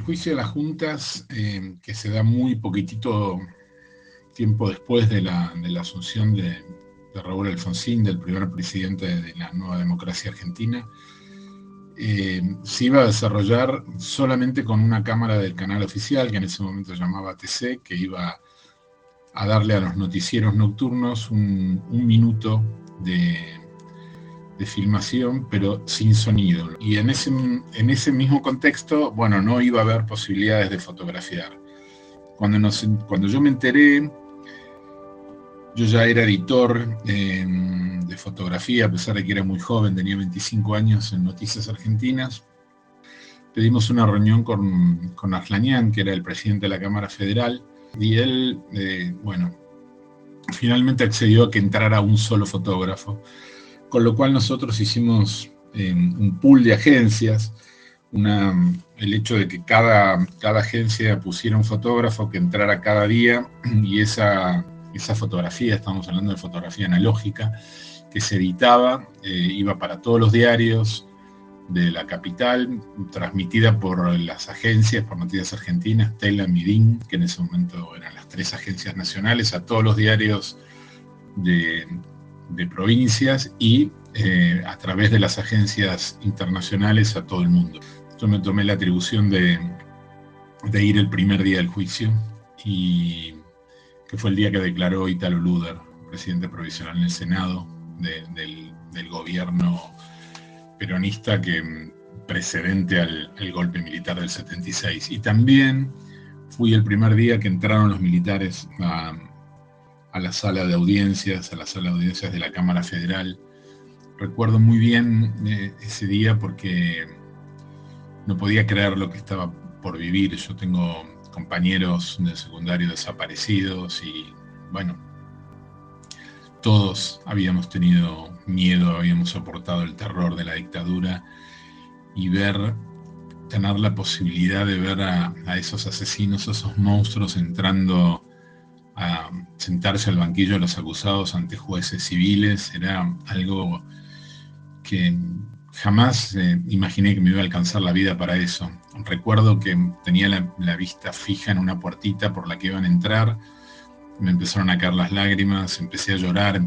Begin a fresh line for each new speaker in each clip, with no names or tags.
juicio de las juntas, que se da muy poquitito tiempo después de la asunción de Raúl Alfonsín, del primer presidente de la nueva democracia argentina, se iba a desarrollar solamente con una cámara del canal oficial, que en ese momento se llamaba TC, que iba a darle a los noticieros nocturnos un minuto de filmación, pero sin sonido. Y en ese mismo contexto, bueno, no iba a haber posibilidades de fotografiar. Cuando yo me enteré, yo ya era editor de fotografía, a pesar de que era muy joven, tenía 25 años en Noticias Argentinas. Pedimos una reunión con Arslanian, que era el presidente de la Cámara Federal, y él, finalmente accedió a que entrara un solo fotógrafo, con lo cual nosotros hicimos un pool de agencias, el hecho de que cada agencia pusiera un fotógrafo que entrara cada día, y esa fotografía, estamos hablando de fotografía analógica, que se editaba, iba para todos los diarios de la capital, transmitida por las agencias, por Noticias Argentinas, Telam y DIN, que en ese momento eran las 3 agencias nacionales, a todos los diarios de provincias y a través de las agencias internacionales a todo el mundo. Yo me tomé la atribución de ir el primer día del juicio, y que fue el día que declaró Italo Luder, presidente provisional en el Senado del gobierno peronista precedente al golpe militar del 76. Y también fui el primer día que entraron los militares a la sala de audiencias, de la Cámara Federal. Recuerdo muy bien ese día porque no podía creer lo que estaba por vivir. Yo tengo compañeros del secundario desaparecidos y, bueno, todos habíamos tenido miedo, habíamos soportado el terror de la dictadura, y tener la posibilidad de ver a esos asesinos, a esos monstruos entrando a sentarse al banquillo de los acusados ante jueces civiles, era algo que jamás imaginé que me iba a alcanzar la vida para eso. Recuerdo que tenía la vista fija en una puertita por la que iban a entrar, me empezaron a caer las lágrimas, empecé a llorar,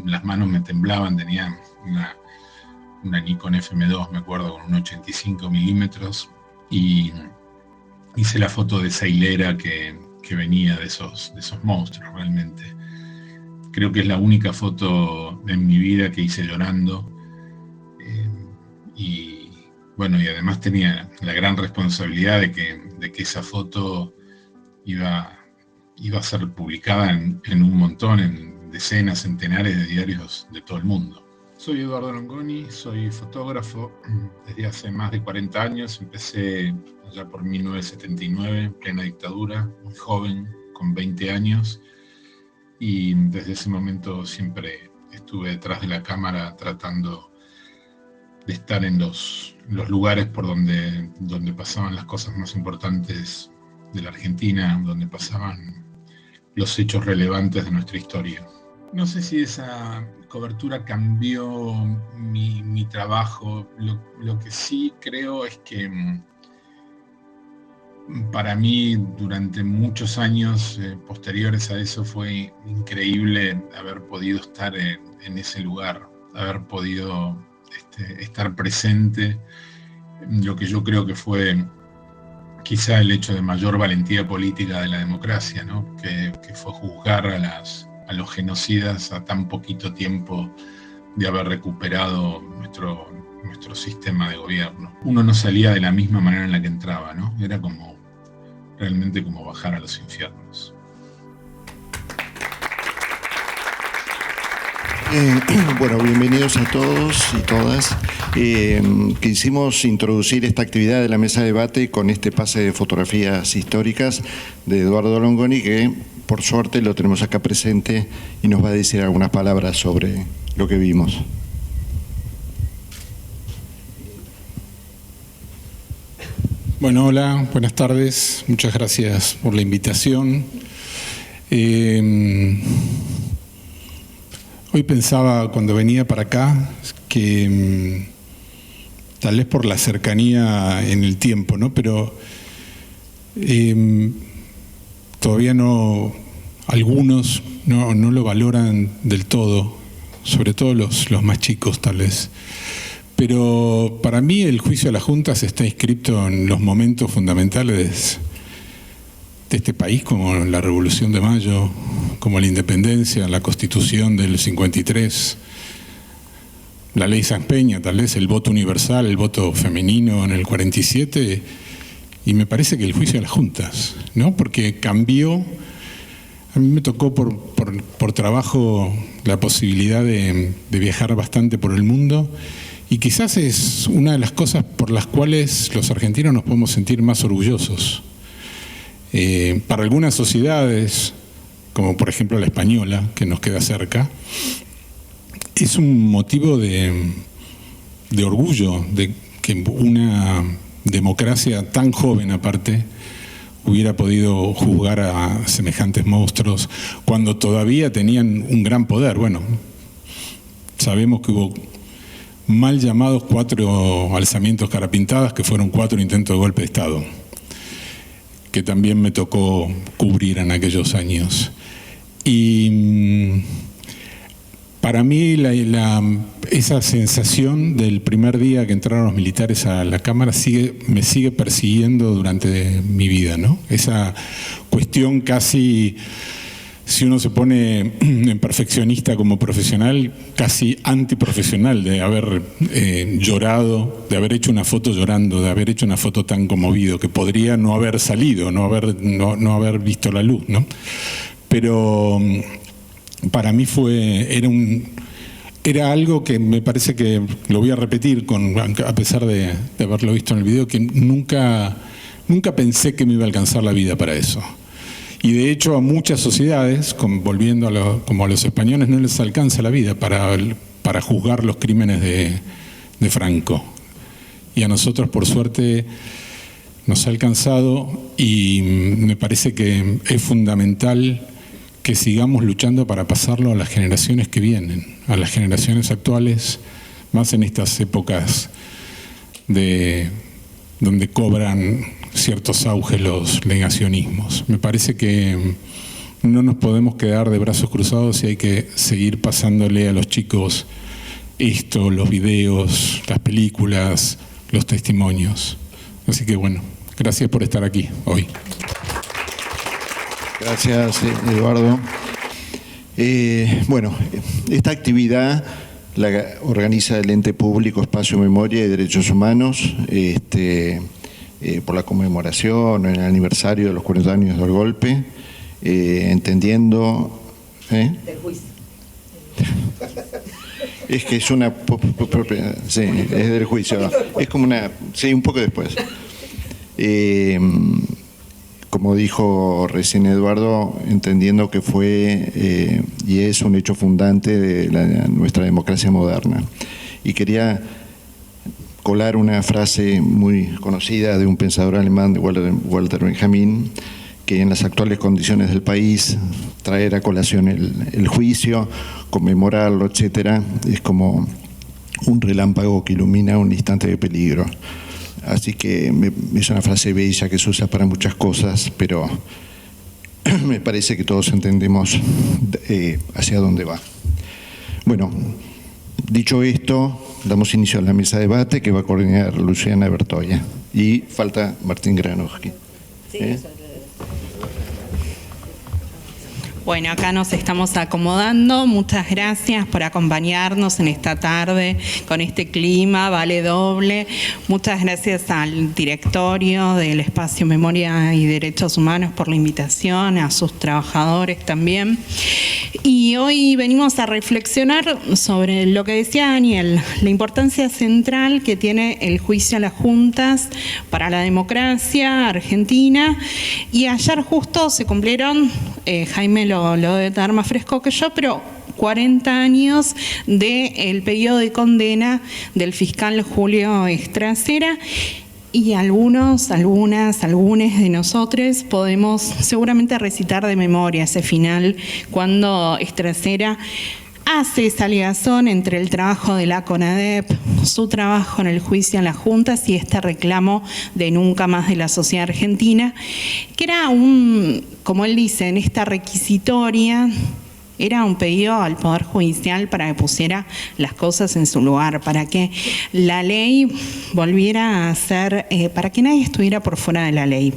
las manos me temblaban, tenía una Nikon FM2, me acuerdo, con un 85 milímetros, y hice la foto de esa hilera que venía de esos monstruos. Realmente creo que es la única foto en mi vida que hice llorando, y además tenía la gran responsabilidad de que esa foto iba a ser publicada en un montón, en decenas, centenares de diarios de todo el mundo. Soy Eduardo Longoni, soy fotógrafo desde hace más de 40 años. Empecé allá por 1979, en plena dictadura, muy joven, con 20 años, y desde ese momento siempre estuve detrás de la cámara tratando de estar en los lugares por donde pasaban las cosas más importantes de la Argentina, donde pasaban los hechos relevantes de nuestra historia. No sé si esa cobertura cambió mi trabajo. Lo que sí creo es que para mí, durante muchos años posteriores a eso, fue increíble haber podido estar en ese lugar, haber podido estar presente, lo que yo creo que fue quizá el hecho de mayor valentía política de la democracia, ¿no? Que fue juzgar a los genocidas a tan poquito tiempo de haber recuperado nuestro sistema de gobierno. Uno no salía de la misma manera en la que entraba, ¿no? Era realmente como bajar a los infiernos.
Bueno, bienvenidos a todos y todas. Quisimos introducir esta actividad de la mesa de debate con este pase de fotografías históricas de Eduardo Longoni, que por suerte lo tenemos acá presente y nos va a decir algunas palabras sobre lo que vimos.
Bueno, hola, buenas tardes. Muchas gracias por la invitación. Hoy pensaba cuando venía para acá que tal vez por la cercanía en el tiempo, ¿no? Pero Todavía no, algunos no lo valoran del todo, sobre todo los más chicos tal vez. Pero para mí el juicio a las juntas está inscripto en los momentos fundamentales de este país, como la Revolución de Mayo, como la independencia, la Constitución del 53, la Ley Sanz Peña, tal vez el voto universal, el voto femenino en el 47, y me parece que el juicio a las juntas, ¿no? Porque cambió. A mí me tocó por trabajo la posibilidad de viajar bastante por el mundo, y quizás es una de las cosas por las cuales los argentinos nos podemos sentir más orgullosos. Para algunas sociedades, como por ejemplo la española, que nos queda cerca, es un motivo de orgullo de que una democracia tan joven aparte hubiera podido juzgar a semejantes monstruos cuando todavía tenían un gran poder. Bueno, sabemos que hubo mal llamados 4 alzamientos carapintadas, que fueron 4 intentos de golpe de Estado, que también me tocó cubrir en aquellos años. Y para mí esa sensación del primer día que entraron los militares a la Cámara me sigue persiguiendo durante mi vida, ¿no? Esa cuestión casi, si uno se pone en perfeccionista como profesional, casi antiprofesional, de haber llorado, de haber hecho una foto llorando, de haber hecho una foto tan conmovido, que podría no haber salido, no haber visto la luz, ¿no? Pero para mí era algo que me parece que lo voy a repetir, a pesar de haberlo visto en el video, que nunca pensé que me iba a alcanzar la vida para eso. Y de hecho a muchas sociedades, volviendo como a los españoles, no les alcanza la vida para juzgar los crímenes de Franco. Y a nosotros, por suerte, nos ha alcanzado, y me parece que es fundamental que sigamos luchando para pasarlo a las generaciones que vienen, a las generaciones actuales, más en estas épocas donde cobran ciertos auges los negacionismos. Me parece que no nos podemos quedar de brazos cruzados y hay que seguir pasándole a los chicos esto, los videos, las películas, los testimonios. Así que bueno, gracias por estar aquí hoy.
Gracias, Eduardo. Bueno, esta actividad la organiza el ente público Espacio Memoria y Derechos Humanos por la conmemoración en el aniversario de los 40 años del golpe, entendiendo... Del juicio. Es que es una... Sí, es del juicio. Es como una... Sí, un poco después. Como dijo recién Eduardo, entendiendo que fue y es un hecho fundante de nuestra democracia moderna. Y quería colar una frase muy conocida de un pensador alemán, de Walter Benjamin, que en las actuales condiciones del país, traer a colación el juicio, conmemorarlo, etcétera, es como un relámpago que ilumina un instante de peligro. Así que es una frase bella que se usa para muchas cosas, pero me parece que todos entendemos hacia dónde va. Bueno, dicho esto, damos inicio a la mesa de debate que va a coordinar Luciana Bertoya. Y falta Martín Granowski.
Sí, Bueno, acá nos estamos acomodando. Muchas gracias por acompañarnos en esta tarde con este clima, vale doble. Muchas gracias al directorio del Espacio Memoria y Derechos Humanos por la invitación, a sus trabajadores también. Y hoy venimos a reflexionar sobre lo que decía Daniel, la importancia central que tiene el juicio a las juntas para la democracia argentina. Y ayer justo se cumplieron, Jaime lo debe estar más fresco que yo, pero 40 años del pedido de condena del fiscal Julio Estracera. Y algunos de nosotros podemos seguramente recitar de memoria ese final cuando Estracera hace esa ligación entre el trabajo de la CONADEP, su trabajo en el juicio a las juntas y este reclamo de nunca más de la sociedad argentina, que era como él dice, en esta requisitoria, era un pedido al Poder Judicial para que pusiera las cosas en su lugar, para que la ley volviera a ser, para que nadie estuviera por fuera de la ley.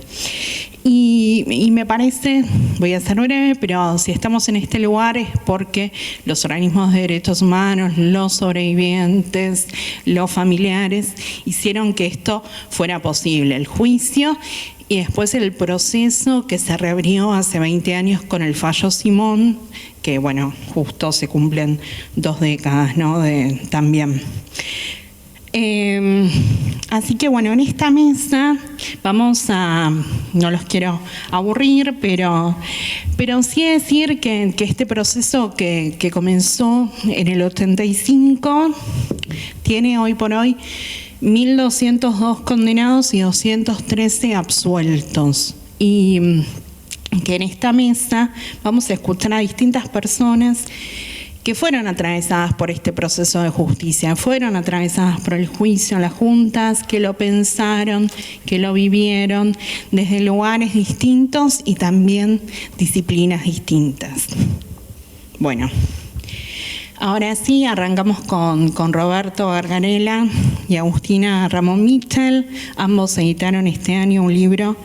Y me parece, voy a ser breve, pero si estamos en este lugar es porque los organismos de derechos humanos, los sobrevivientes, los familiares, hicieron que esto fuera posible. El juicio y después el proceso que se reabrió hace 20 años con el fallo Simón, que bueno, justo se cumplen 2 décadas, ¿no? También. Así que bueno, en esta mesa vamos a, no los quiero aburrir, pero sí decir que este proceso que comenzó en el 85 tiene hoy por hoy 1.202 condenados y 213 absueltos. Y que en esta mesa vamos a escuchar a distintas personas que fueron atravesadas por este proceso de justicia, fueron atravesadas por el juicio a las juntas, que lo pensaron, que lo vivieron desde lugares distintos y también disciplinas distintas. Bueno, ahora sí, arrancamos con Roberto Gargarella y Agustina Ramón Mitchell. Ambos editaron este año un libro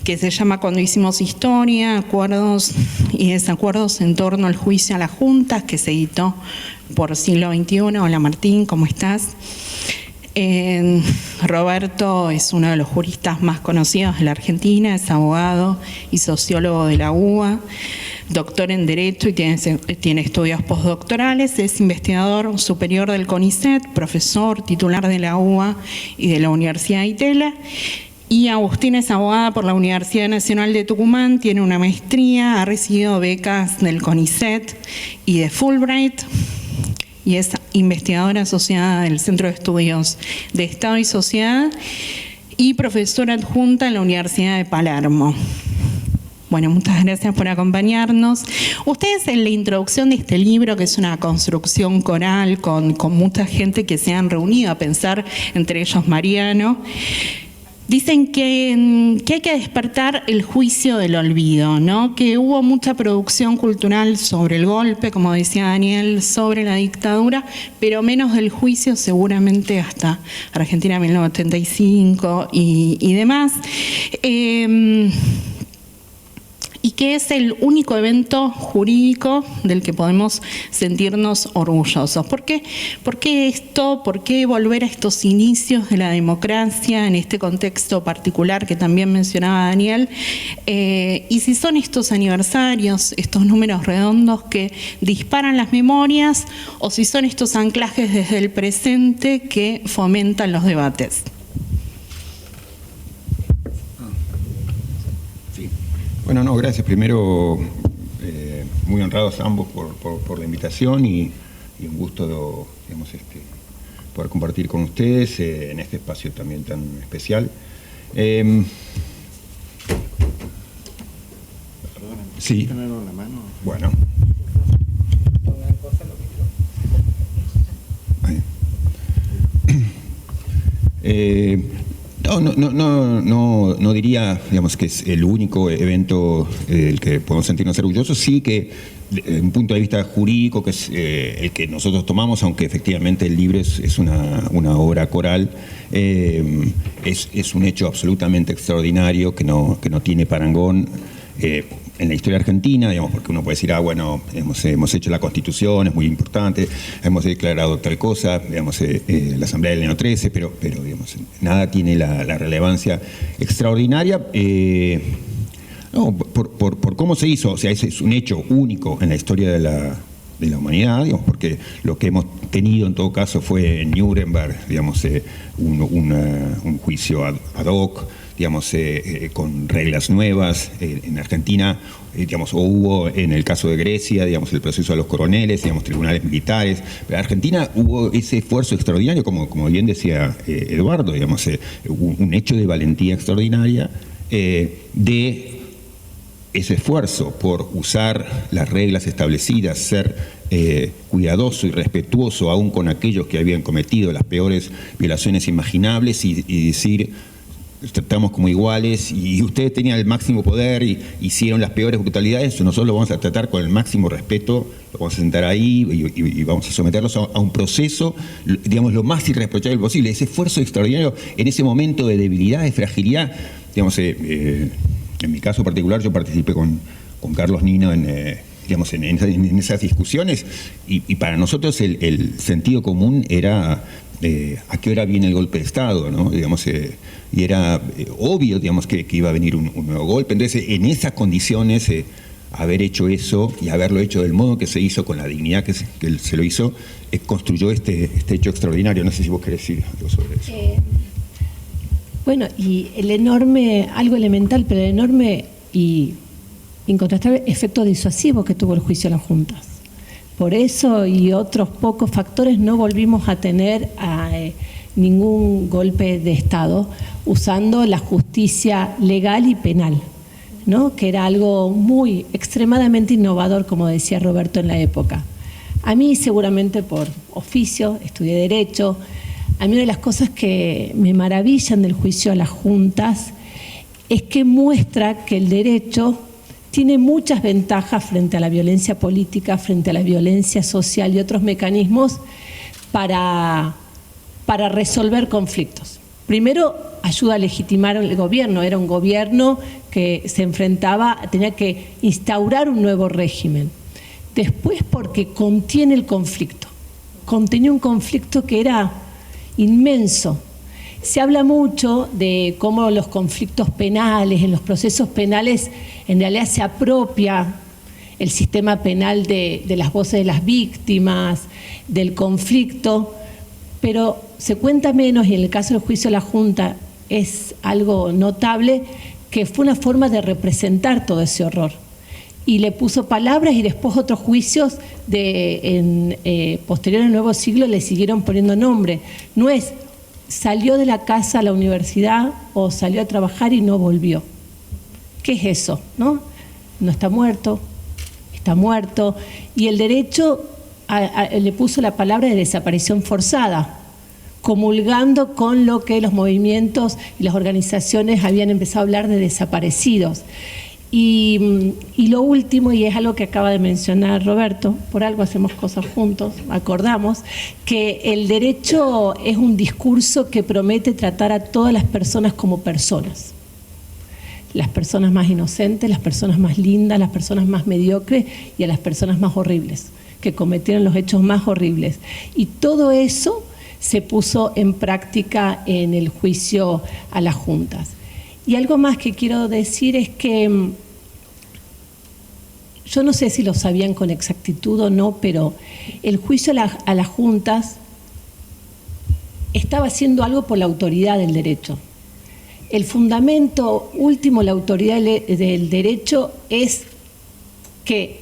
que se llama Cuando hicimos historia, acuerdos y desacuerdos en torno al juicio a las juntas, que se editó por Siglo XXI. Hola Martín, ¿cómo estás? Roberto es uno de los juristas más conocidos de la Argentina, es abogado y sociólogo de la UBA, doctor en Derecho y tiene estudios postdoctorales, es investigador superior del CONICET, profesor titular de la UBA y de la Universidad de Itela. Y Agustina es abogada por la Universidad Nacional de Tucumán, tiene una maestría, ha recibido becas del CONICET y de Fulbright y es investigadora asociada del Centro de Estudios de Estado y Sociedad y profesora adjunta en la Universidad de Palermo. Bueno, muchas gracias por acompañarnos. Ustedes en la introducción de este libro, que es una construcción coral con mucha gente que se han reunido a pensar, entre ellos Mariano, dicen que hay que despertar el juicio del olvido, ¿no? Que hubo mucha producción cultural sobre el golpe, como decía Daniel, sobre la dictadura, pero menos del juicio seguramente hasta Argentina 1985 y demás. Y que es el único evento jurídico del que podemos sentirnos orgullosos. ¿Por qué esto? ¿Por qué volver a estos inicios de la democracia en este contexto particular que también mencionaba Daniel? Y si son estos aniversarios, estos números redondos que disparan las memorias, o si son estos anclajes desde el presente que fomentan los debates.
Bueno, no, gracias. Primero, muy honrados ambos por la invitación y un gusto, digamos, poder compartir con ustedes en este espacio también tan especial. Sí. Bueno. No diría, digamos, que es el único evento del que podemos sentirnos orgullosos. Sí que, desde un punto de vista jurídico, que es el que nosotros tomamos, aunque efectivamente el libro es una obra coral, es un hecho absolutamente extraordinario que no tiene parangón en la historia argentina, digamos, porque uno puede decir, bueno, hemos hecho la Constitución, es muy importante, hemos declarado tal cosa, digamos, la Asamblea del año 13, pero digamos, nada tiene la relevancia extraordinaria, por cómo se hizo. O sea, ese es un hecho único en la historia de la humanidad, digamos, porque lo que hemos tenido en todo caso fue en Nuremberg, digamos, un juicio ad hoc, digamos, con reglas nuevas. En Argentina, digamos, o hubo en el caso de Grecia, digamos, el proceso de los coroneles, digamos, tribunales militares. Pero en Argentina hubo ese esfuerzo extraordinario, como bien decía Eduardo, digamos, un hecho de valentía extraordinaria de ese esfuerzo por usar las reglas establecidas, ser cuidadoso y respetuoso aún con aquellos que habían cometido las peores violaciones imaginables y decir, tratamos como iguales y ustedes tenían el máximo poder y hicieron las peores brutalidades, nosotros lo vamos a tratar con el máximo respeto, lo vamos a sentar ahí y vamos a someterlos a un proceso, digamos, lo más irreprochable posible. Ese esfuerzo extraordinario en ese momento de debilidad, de fragilidad, digamos, en mi caso particular yo participé con Carlos Nino digamos, en esas discusiones y para nosotros el sentido común era a qué hora viene el golpe de Estado, ¿no? Digamos, y era obvio, digamos, que iba a venir un nuevo golpe. Entonces, en esas condiciones, haber hecho eso y haberlo hecho del modo que se hizo, con la dignidad que se lo hizo, construyó este hecho extraordinario. No sé si vos querés decir algo sobre eso.
Bueno, y el enorme, algo elemental, pero el enorme y incontrastable efecto disuasivo que tuvo el juicio a las juntas. Por eso y otros pocos factores no volvimos a tener ningún golpe de Estado usando la justicia legal y penal, ¿no? Que era algo muy extremadamente innovador, como decía Roberto en la época. A mí, seguramente por oficio, estudié Derecho, a mí una de las cosas que me maravillan del juicio a las juntas es que muestra que el derecho tiene muchas ventajas frente a la violencia política, frente a la violencia social y otros mecanismos para resolver conflictos. Primero, ayuda a legitimar el gobierno. Era un gobierno que se enfrentaba, tenía que instaurar un nuevo régimen. Después, porque contiene el conflicto. Contenía un conflicto que era inmenso. Se habla mucho de cómo los conflictos penales, en los procesos penales, en realidad se apropia el sistema penal de las voces de las víctimas, del conflicto, pero se cuenta menos, y en el caso del juicio de la Junta es algo notable, que fue una forma de representar todo ese horror. Y le puso palabras y después otros juicios posterior al nuevo siglo le siguieron poniendo nombre. No es salió de la casa a la universidad o salió a trabajar y no volvió. ¿Qué es eso? ¿No? No está muerto, está muerto. Y el derecho le puso la palabra de desaparición forzada, comulgando con lo que los movimientos y las organizaciones habían empezado a hablar de desaparecidos. Y lo último, y es algo que acaba de mencionar Roberto, por algo hacemos cosas juntos, acordamos, que el derecho es un discurso que promete tratar a todas las personas como personas. Las personas más inocentes, las personas más lindas, las personas más mediocres y a las personas más horribles, que cometieron los hechos más horribles. Y todo eso se puso en práctica en el juicio a las juntas. Y algo más que quiero decir es que yo no sé si lo sabían con exactitud o no, pero el juicio a las juntas estaba haciendo algo por la autoridad del derecho. El fundamento último de la autoridad del derecho es que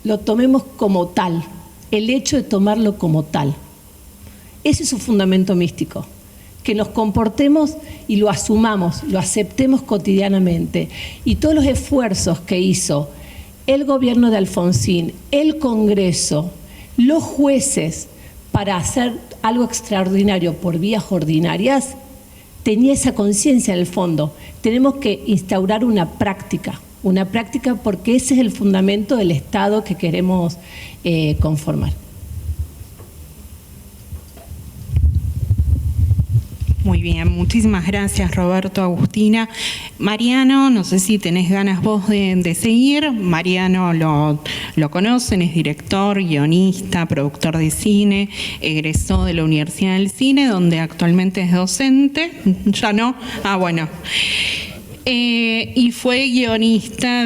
lo tomemos como tal, el hecho de tomarlo como tal. Ese es su fundamento místico. Que nos comportemos y lo asumamos, lo aceptemos cotidianamente. Y todos los esfuerzos que hizo el gobierno de Alfonsín, el Congreso, los jueces para hacer algo extraordinario por vías ordinarias, tenía esa conciencia en el fondo. Tenemos que instaurar una práctica porque ese es el fundamento del Estado que queremos conformar.
Muy bien, muchísimas gracias Roberto, Agustina. Mariano, no sé si tenés ganas vos de seguir. Mariano lo conocen, es director, guionista, productor de cine, egresó de la Universidad del Cine, donde actualmente es docente. ¿Ya no? Ah, bueno. Y fue guionista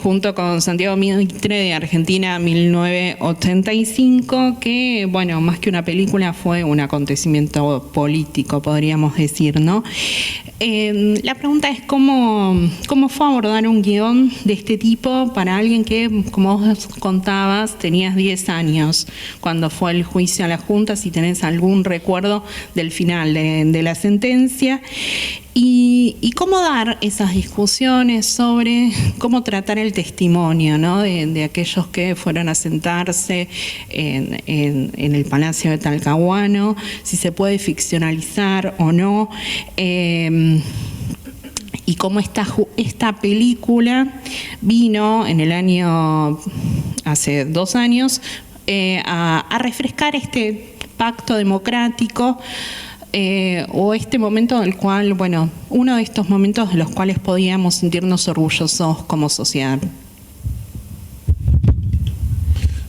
junto con Santiago Mitre de Argentina 1985, que, bueno, más que una película fue un acontecimiento político, podríamos decir, ¿no? La pregunta es cómo fue abordar un guión de este tipo para alguien que, como vos contabas, tenías 10 años cuando fue el juicio a la Junta, si tenés algún recuerdo del final de la sentencia. Y cómo dar esas discusiones sobre cómo tratar el testimonio, ¿no? de aquellos que fueron a sentarse en el Palacio de Talcahuano, si se puede ficcionalizar o no, y cómo esta película vino en el año, hace 2 años, a refrescar este pacto democrático, o este momento del cual, bueno, uno de estos momentos de los cuales podíamos sentirnos orgullosos como sociedad.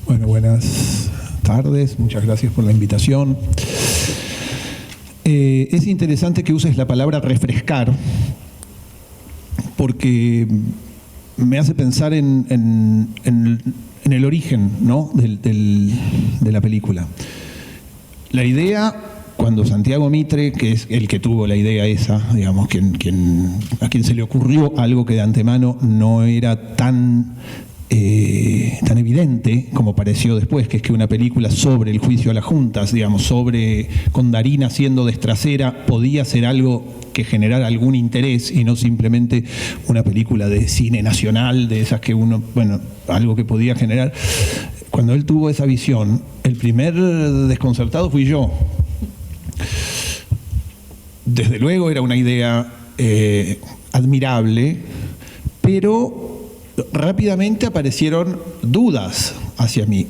Bueno, buenas tardes, muchas gracias por la invitación. Es interesante que uses la palabra refrescar, porque me hace pensar en el origen, ¿no? de la película. La idea, cuando Santiago Mitre, que es el que tuvo la idea esa, digamos, a quien se le ocurrió algo que de antemano no era tan evidente como pareció después, que es que una película sobre el juicio a las juntas, digamos, con Darín siendo destracera, podía ser algo que generara algún interés y no simplemente una película de cine nacional, de esas que algo que podía generar. Cuando él tuvo esa visión, el primer desconcertado fui yo. Desde luego era una idea admirable, pero rápidamente aparecieron dudas hacia mí.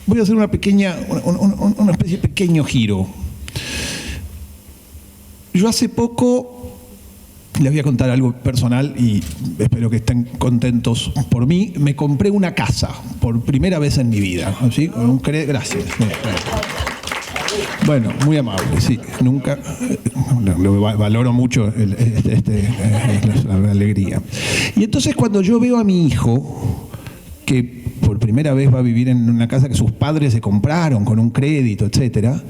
Voy a hacer una especie de pequeño giro. Yo hace poco, les voy a contar algo personal y espero que estén contentos por mí, me compré una casa por primera vez en mi vida. ¿Sí? Gracias. Bueno, muy amable, sí. Nunca, lo valoro mucho la alegría. Y entonces cuando yo veo a mi hijo, que por primera vez va a vivir en una casa que sus padres se compraron con un crédito, etcétera,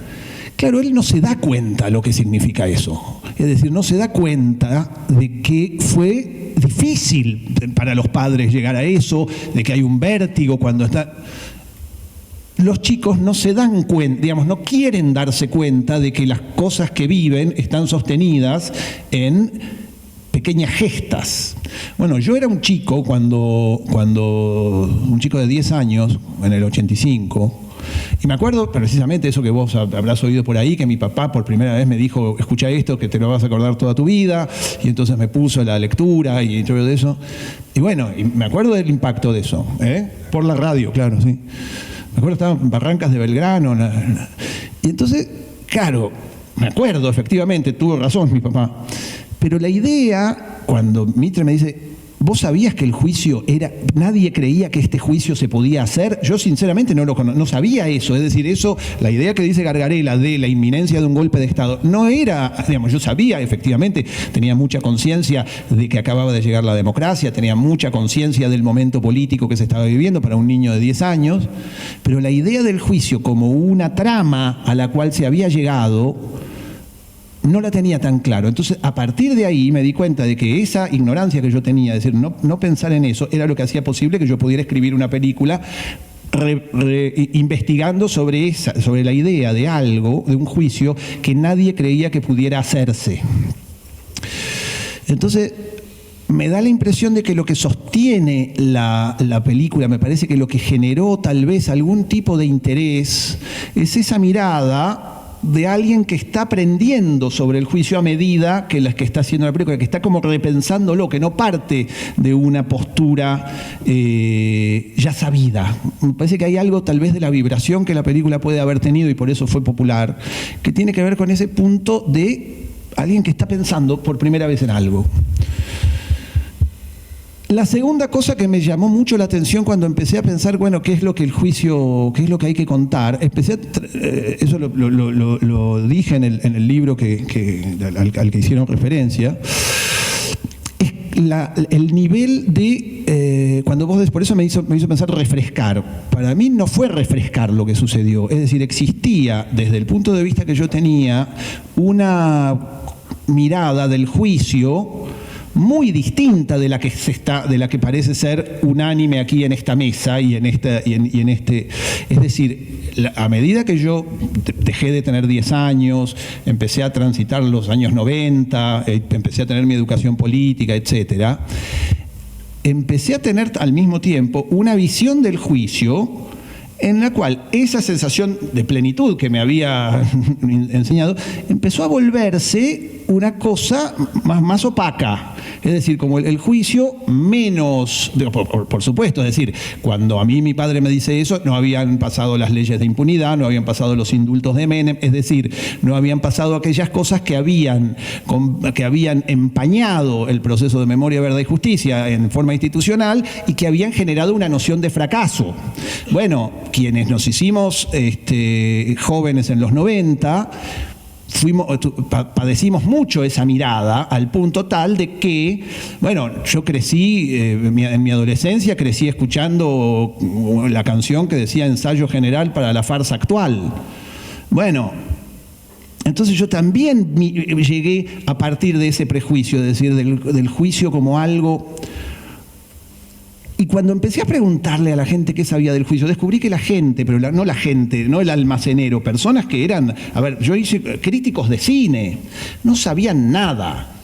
claro, él no se da cuenta lo que significa eso. Es decir, no se da cuenta de que fue difícil para los padres llegar a eso, de que hay un vértigo cuando está... Los chicos no se dan cuenta, digamos, no quieren darse cuenta de que las cosas que viven están sostenidas en pequeñas gestas. Bueno, yo era un chico un chico de 10 años, en el 85, y me acuerdo precisamente eso que vos habrás oído por ahí, que mi papá por primera vez me dijo, escucha esto, que te lo vas a acordar toda tu vida, y entonces me puso la lectura y todo de eso. Y bueno, y me acuerdo del impacto de eso, por la radio, claro, sí. Me acuerdo, estaba en Barrancas de Belgrano. Y entonces, claro, me acuerdo, efectivamente, tuvo razón mi papá. Pero la idea, cuando Mitre me dice, ¿vos sabías que el juicio nadie creía que este juicio se podía hacer? Yo sinceramente no sabía eso. Es decir, eso, la idea que dice Gargarella de la inminencia de un golpe de Estado, no era, digamos, yo sabía, efectivamente, tenía mucha conciencia de que acababa de llegar la democracia, tenía mucha conciencia del momento político que se estaba viviendo para un niño de 10 años, pero la idea del juicio como una trama a la cual se había llegado, no la tenía tan claro. Entonces, a partir de ahí me di cuenta de que esa ignorancia que yo tenía, es decir, no pensar en eso, era lo que hacía posible que yo pudiera escribir una película investigando sobre la idea de algo, de un juicio que nadie creía que pudiera hacerse. Entonces, me da la impresión de que lo que sostiene la película, me parece que lo que generó tal vez algún tipo de interés, es esa mirada de alguien que está aprendiendo sobre el juicio a medida que está haciendo la película, que está como repensándolo, que no parte de una postura ya sabida. Me parece que hay algo tal vez de la vibración que la película puede haber tenido, y por eso fue popular, que tiene que ver con ese punto de alguien que está pensando por primera vez en algo. La segunda cosa que me llamó mucho la atención cuando empecé a pensar, bueno, qué es lo que el juicio, qué es lo que hay que contar, eso lo dije en el libro al que hicieron referencia, es el nivel de, cuando vos, por eso me hizo pensar refrescar. Para mí no fue refrescar lo que sucedió, es decir, existía, desde el punto de vista que yo tenía, una mirada del juicio muy distinta de la que parece ser unánime aquí en esta mesa y en este. Es decir, a medida que yo dejé de tener 10 años, empecé a transitar los años 90, empecé a tener mi educación política, etcétera, empecé a tener al mismo tiempo una visión del juicio en la cual esa sensación de plenitud que me había enseñado empezó a volverse una cosa más opaca. Es decir, como el juicio menos, por supuesto, es decir, cuando a mí mi padre me dice eso, no habían pasado las leyes de impunidad, no habían pasado los indultos de Menem, es decir, no habían pasado aquellas cosas que habían empañado el proceso de memoria, verdad y justicia en forma institucional y que habían generado una noción de fracaso. Bueno, quienes nos hicimos jóvenes en los 90, padecimos mucho esa mirada al punto tal de que, bueno, yo crecí, en mi adolescencia crecí escuchando la canción que decía ensayo general para la farsa actual. Bueno, entonces yo también llegué a partir de ese prejuicio, es decir, del juicio como algo. Y cuando empecé a preguntarle a la gente qué sabía del juicio, descubrí que la gente, pero no la gente, no el almacenero, personas que eran, yo hice críticos de cine, no sabían nada.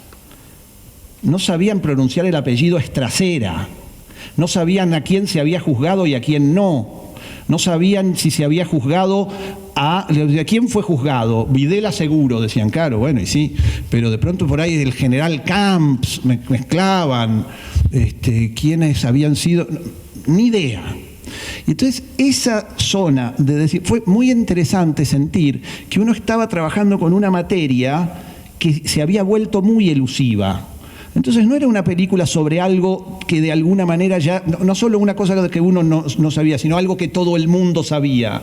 No sabían pronunciar el apellido Estracera, no sabían a quién se había juzgado y a quién no. No sabían si se había juzgado ¿a quién fue juzgado? Videla seguro, decían, claro, bueno, y sí, pero de pronto por ahí el general Camps mezclaban, quiénes habían sido, ni idea. Y entonces esa zona de decir, fue muy interesante sentir que uno estaba trabajando con una materia que se había vuelto muy elusiva. Entonces no era una película sobre algo que de alguna manera ya, no solo una cosa que uno no sabía, sino algo que todo el mundo sabía.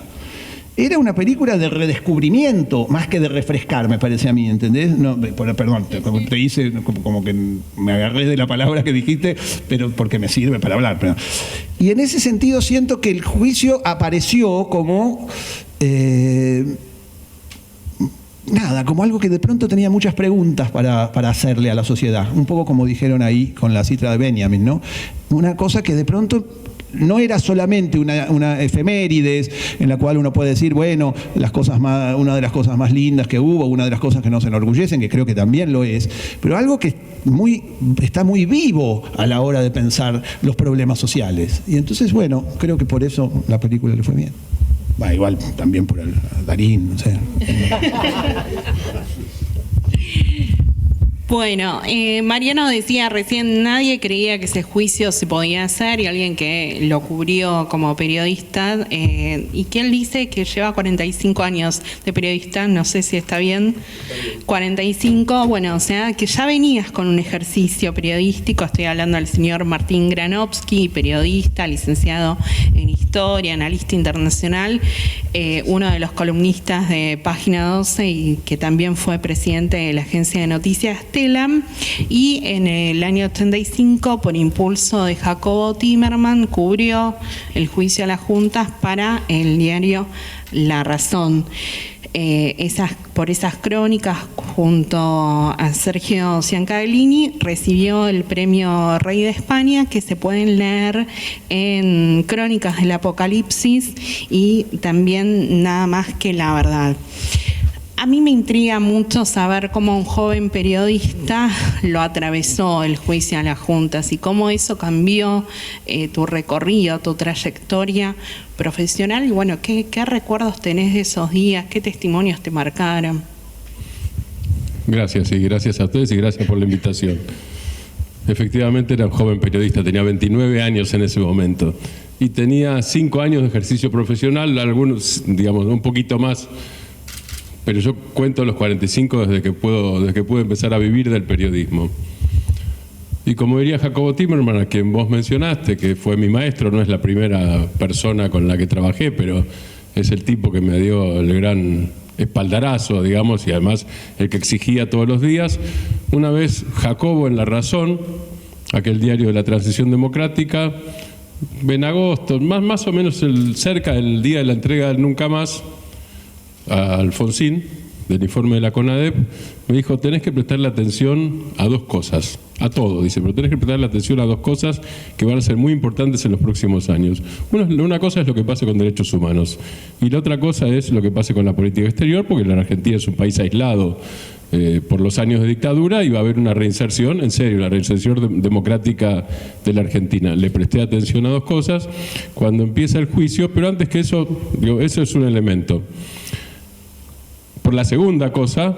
Era una película de redescubrimiento, más que de refrescar, me parece a mí, ¿entendés? No, perdón, te hice como que me agarré de la palabra que dijiste, pero porque me sirve para hablar. Pero. Y en ese sentido siento que el juicio apareció como... como algo que de pronto tenía muchas preguntas para hacerle a la sociedad, un poco como dijeron ahí con la cita de Benjamin, ¿no? Una cosa que de pronto no era solamente una efemérides en la cual uno puede decir, bueno, una de las cosas más lindas que hubo, una de las cosas que nos enorgullecen, que creo que también lo es, pero algo que está muy vivo a la hora de pensar los problemas sociales. Y entonces, bueno, creo que por eso la película le fue bien. Igual también por el Darín, no sé.
Bueno, Mariano decía recién, nadie creía que ese juicio se podía hacer, y alguien que lo cubrió como periodista, y que él dice que lleva 45 años de periodista, no sé si está bien, 45, bueno, o sea, que ya venías con un ejercicio periodístico. Estoy hablando del señor Martín Granovsky, periodista, licenciado en Historia, analista internacional, uno de los columnistas de Página 12 y que también fue presidente de la agencia de noticias Telam, y en el año 85, por impulso de Jacobo Timerman, cubrió el juicio a las juntas para el diario La Razón. Por esas crónicas, junto a Sergio Ciancavellini, recibió el premio Rey de España, que se pueden leer en Crónicas del Apocalipsis y también Nada más que la verdad. A mí me intriga mucho saber cómo un joven periodista lo atravesó el juicio a las juntas y cómo eso cambió tu recorrido, tu trayectoria profesional. Y bueno, ¿qué recuerdos tenés de esos días? ¿Qué testimonios te marcaron?
Gracias, y gracias a ustedes y gracias por la invitación. Efectivamente era un joven periodista, tenía 29 años en ese momento y tenía 5 años de ejercicio profesional, algunos, digamos, un poquito más. Pero yo cuento los 45 desde que pude empezar a vivir del periodismo. Y como diría Jacobo Timerman, a quien vos mencionaste, que fue mi maestro, no es la primera persona con la que trabajé, pero es el tipo que me dio el gran espaldarazo, digamos, y además el que exigía todos los días. Una vez Jacobo en La Razón, aquel diario de la transición democrática, en agosto, más o menos cerca del día de la entrega del Nunca Más, a Alfonsín, del informe de la CONADEP, me dijo, tenés que prestarle atención a dos cosas, a todo, dice, pero tenés que prestarle atención a dos cosas que van a ser muy importantes en los próximos años. Una cosa es lo que pase con derechos humanos, y la otra cosa es lo que pase con la política exterior, porque la Argentina es un país aislado por los años de dictadura y va a haber una reinserción, en serio, la reinserción democrática de la Argentina. Le presté atención a dos cosas cuando empieza el juicio, pero antes que eso, digo, eso es un elemento. Por la segunda cosa,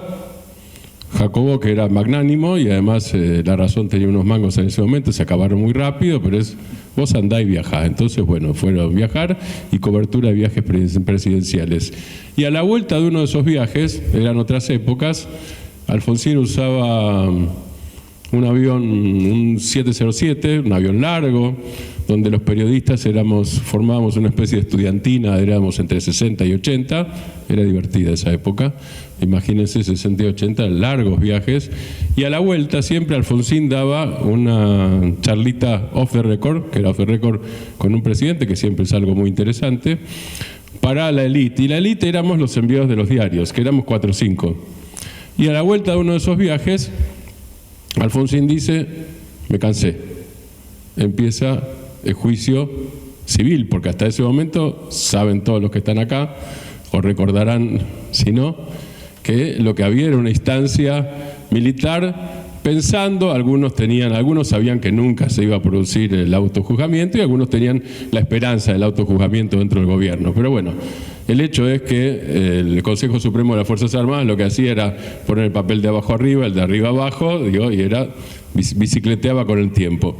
Jacobo, que era magnánimo y además La Razón tenía unos mangos en ese momento, se acabaron muy rápido, pero es vos andá y viajá. Entonces, bueno, fueron viajar y cobertura de viajes presidenciales. Y a la vuelta de uno de esos viajes, eran otras épocas, Alfonsín usaba un avión, un 707, un avión largo, donde los periodistas formábamos una especie de estudiantina, éramos entre 60 y 80, era divertida esa época, imagínense 60 y 80, largos viajes, y a la vuelta siempre Alfonsín daba una charlita off the record, que era off the record con un presidente, que siempre es algo muy interesante, para la élite, y la élite éramos los enviados de los diarios, que éramos 4 o 5. Y a la vuelta de uno de esos viajes, Alfonsín dice, me cansé, empieza el juicio civil, porque hasta ese momento saben todos los que están acá, o recordarán, si no, que lo que había era una instancia militar pensando, algunos sabían que nunca se iba a producir el autojuzgamiento y algunos tenían la esperanza del autojuzgamiento dentro del gobierno. Pero bueno, el hecho es que el Consejo Supremo de las Fuerzas Armadas lo que hacía era poner el papel de abajo arriba, el de arriba abajo, digo, y bicicleteaba con el tiempo.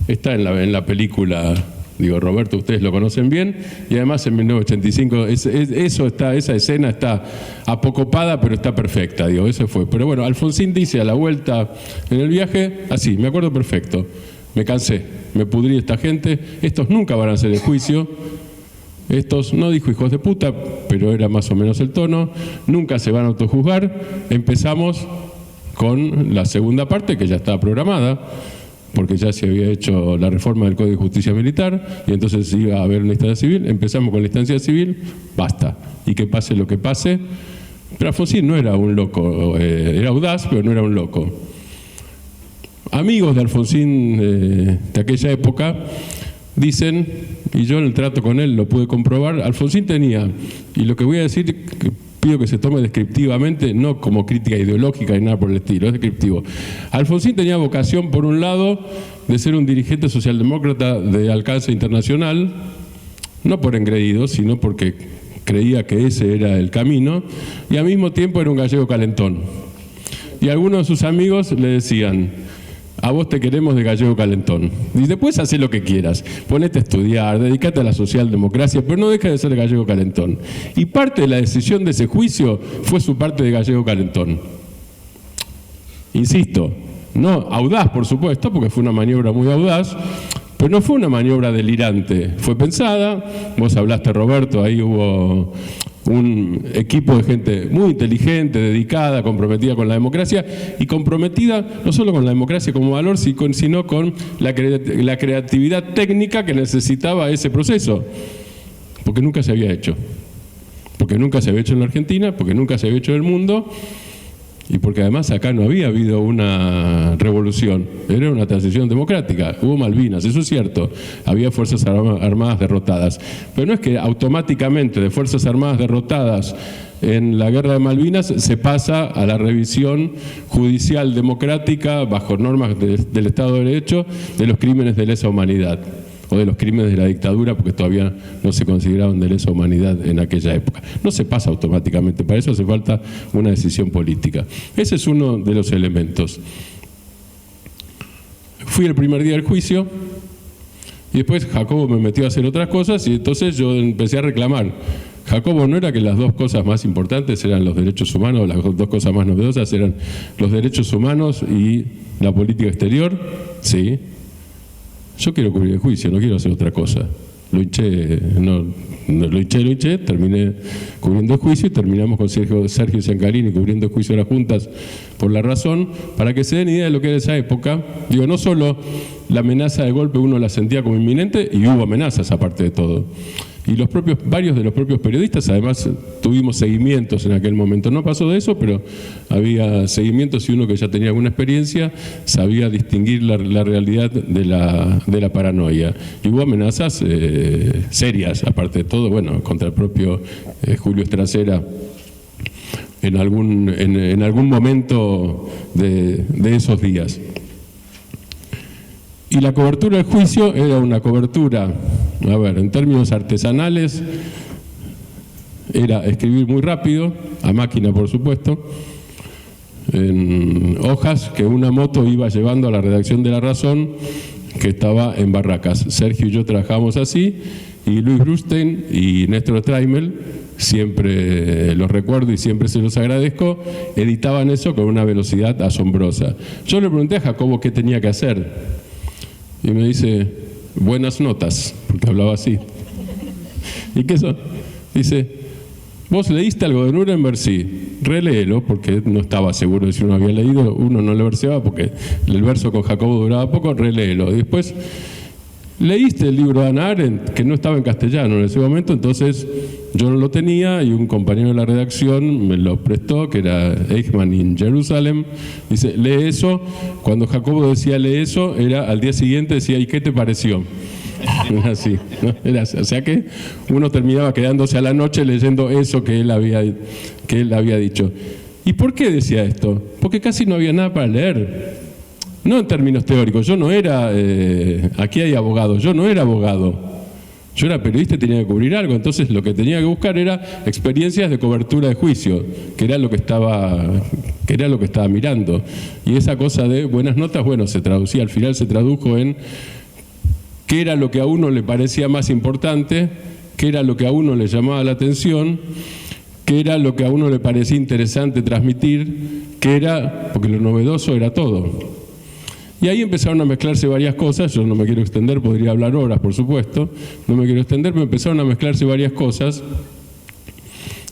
Está en la película, digo, Roberto, ustedes lo conocen bien, y además en 1985 esa escena está apocopada, pero está perfecta, digo, eso fue. Pero bueno, Alfonsín dice a la vuelta en el viaje, así, me acuerdo perfecto, me cansé, me pudrí esta gente, estos nunca van a hacer el juicio, estos, no dijo hijos de puta, pero era más o menos el tono, nunca se van a autojuzgar, empezamos con la segunda parte que ya estaba programada, porque ya se había hecho la reforma del Código de Justicia Militar y entonces iba a haber una instancia civil, empezamos con la instancia civil, basta, y que pase lo que pase. Pero Alfonsín no era un loco, era audaz, pero no era un loco. Amigos de Alfonsín de aquella época dicen, y yo en el trato con él lo pude comprobar, Alfonsín tenía, y lo que voy a decir, pido que se tome descriptivamente, no como crítica ideológica ni nada por el estilo, es descriptivo. Alfonsín tenía vocación, por un lado, de ser un dirigente socialdemócrata de alcance internacional, no por engreído, sino porque creía que ese era el camino, y al mismo tiempo era un gallego calentón. Y algunos de sus amigos le decían, a vos te queremos de gallego calentón. Y después hacé lo que quieras. Ponete a estudiar, dedicate a la socialdemocracia, pero no deja de ser gallego calentón. Y parte de la decisión de ese juicio fue su parte de gallego calentón. Insisto, no audaz, por supuesto, porque fue una maniobra muy audaz, pero no fue una maniobra delirante. Fue pensada, vos hablaste, Roberto, ahí hubo un equipo de gente muy inteligente, dedicada, comprometida con la democracia y comprometida no solo con la democracia como valor, sino con la creatividad técnica que necesitaba ese proceso, porque nunca se había hecho. Porque nunca se había hecho en la Argentina, porque nunca se había hecho en el mundo y porque además acá no había habido una revolución, era una transición democrática, hubo Malvinas, eso es cierto, había fuerzas armadas derrotadas, pero no es que automáticamente de fuerzas armadas derrotadas en la guerra de Malvinas se pasa a la revisión judicial democrática bajo normas del Estado de Derecho de los crímenes de lesa humanidad o de los crímenes de la dictadura, porque todavía no se consideraban de lesa humanidad en aquella época. No se pasa automáticamente, para eso hace falta una decisión política. Ese es uno de los elementos. Fui el primer día del juicio y después Jacobo me metió a hacer otras cosas y entonces yo empecé a reclamar. Jacobo, no era que las dos cosas más importantes eran los derechos humanos, las dos cosas más novedosas eran los derechos humanos y la política exterior, sí. Yo quiero cubrir el juicio, no quiero hacer otra cosa. Lo hinché, terminé cubriendo el juicio y terminamos con Sergio Ciancarini cubriendo el juicio de las juntas por La Razón, para que se den idea de lo que era esa época. Digo, no solo la amenaza de golpe uno la sentía como inminente, y hubo amenazas aparte de todo. Y varios de los propios periodistas, además tuvimos seguimientos en aquel momento. No pasó de eso, pero había seguimientos y uno que ya tenía alguna experiencia sabía distinguir la realidad de la paranoia. Y hubo amenazas serias, aparte de todo, bueno, contra el propio Julio Estracera en algún momento de esos días. Y la cobertura del juicio era una cobertura, a ver, en términos artesanales, era escribir muy rápido, a máquina por supuesto, en hojas que una moto iba llevando a la redacción de La Razón, que estaba en Barracas. Sergio y yo trabajamos así, y Luis Brustein y Néstor Straimel, siempre los recuerdo y siempre se los agradezco, editaban eso con una velocidad asombrosa. Yo le pregunté a Jacobo qué tenía que hacer. Y me dice, buenas notas, porque hablaba así. ¿Y qué son? Dice, ¿vos leíste algo de Nuremberg? Sí, reléelo, porque no estaba seguro de si uno había leído, uno no lo verseaba, porque el verso con Jacobo duraba poco, reléelo. Y después, ¿leíste el libro de Hannah Arendt? Que no estaba en castellano en ese momento, entonces yo no lo tenía y un compañero de la redacción me lo prestó, que era Eichmann in Jerusalem. Dice, lee eso. Cuando Jacobo decía lee eso, era al día siguiente decía, ¿y qué te pareció? Era así, ¿no? Era así. O sea que uno terminaba quedándose a la noche leyendo eso que él había dicho. ¿Y por qué decía esto? Porque casi no había nada para leer. No en términos teóricos, yo no era, aquí hay abogados, yo no era abogado. Yo era periodista y tenía que cubrir algo, entonces lo que tenía que buscar era experiencias de cobertura de juicio, que era lo que estaba mirando. Y esa cosa de buenas notas, bueno, se traducía, al final se tradujo en qué era lo que a uno le parecía más importante, qué era lo que a uno le llamaba la atención, qué era lo que a uno le parecía interesante transmitir, qué era, porque lo novedoso era todo. Y ahí empezaron a mezclarse varias cosas, yo no me quiero extender, podría hablar horas, por supuesto, no me quiero extender, pero empezaron a mezclarse varias cosas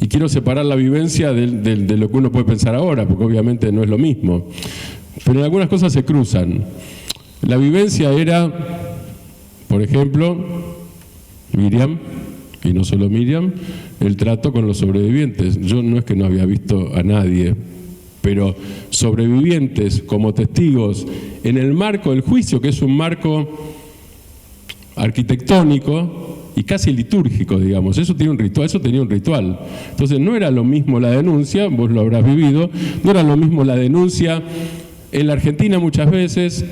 y quiero separar la vivencia de lo que uno puede pensar ahora, porque obviamente no es lo mismo, pero en algunas cosas se cruzan. La vivencia era, por ejemplo, Miriam, y no solo Miriam, el trato con los sobrevivientes. Yo no es que no había visto a nadie, pero sobrevivientes como testigos en el marco del juicio, que es un marco arquitectónico y casi litúrgico, digamos. Eso tenía un ritual. Entonces no era lo mismo la denuncia, vos lo habrás vivido, no era lo mismo la denuncia en la Argentina muchas veces,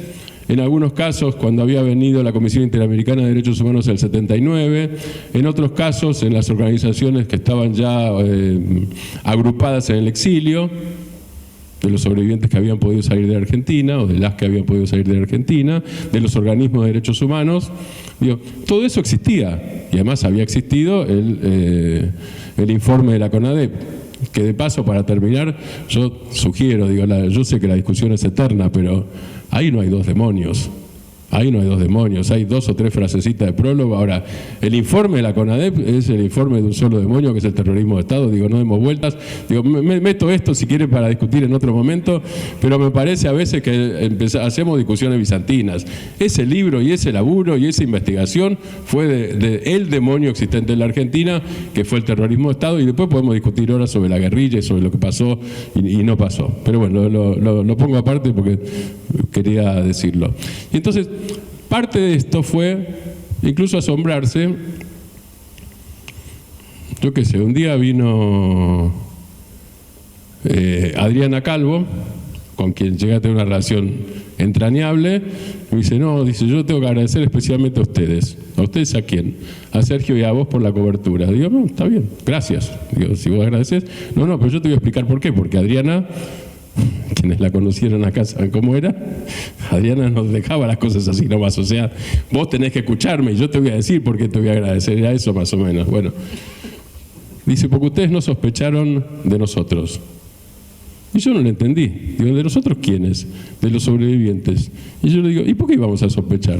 en algunos casos cuando había venido la Comisión Interamericana de Derechos Humanos en el 79, en otros casos en las organizaciones que estaban ya agrupadas en el exilio, de los sobrevivientes que habían podido salir de Argentina o de las que habían podido salir de Argentina, de los organismos de derechos humanos. Digo, todo eso existía y además había existido el informe de la CONADEP, que de paso, para terminar, yo sugiero, yo sé que la discusión es eterna, pero ahí no hay dos demonios. Ahí no hay dos demonios, hay 2 o 3 frasecitas de prólogo. Ahora, el informe de la CONADEP es el informe de un solo demonio, que es el terrorismo de Estado. Digo, no demos vueltas. Digo, me meto esto si quieren para discutir en otro momento, pero me parece a veces que hacemos discusiones bizantinas. Ese libro y ese laburo y esa investigación fue de el demonio existente en la Argentina, que fue el terrorismo de Estado, y después podemos discutir ahora sobre la guerrilla y sobre lo que pasó y no pasó. Pero bueno, lo pongo aparte porque quería decirlo. Y entonces, parte de esto fue incluso asombrarse. Yo qué sé, un día vino Adriana Calvo, con quien llegué a tener una relación entrañable, me dice, no, dice, yo tengo que agradecer especialmente a ustedes. ¿A ustedes a quién? A Sergio y a vos por la cobertura. Digo, no, está bien, gracias. Digo, si vos agradeces. No, pero yo te voy a explicar por qué. Porque Adriana, quienes la conocieron acá saben cómo era, Adriana nos dejaba las cosas así nomás, o sea, vos tenés que escucharme y yo te voy a decir por qué te voy a agradecer, era eso más o menos. Bueno, dice, porque ustedes no sospecharon de nosotros. Y yo no lo entendí. Digo, ¿de nosotros quiénes? De los sobrevivientes. Y yo le digo, ¿y por qué íbamos a sospechar?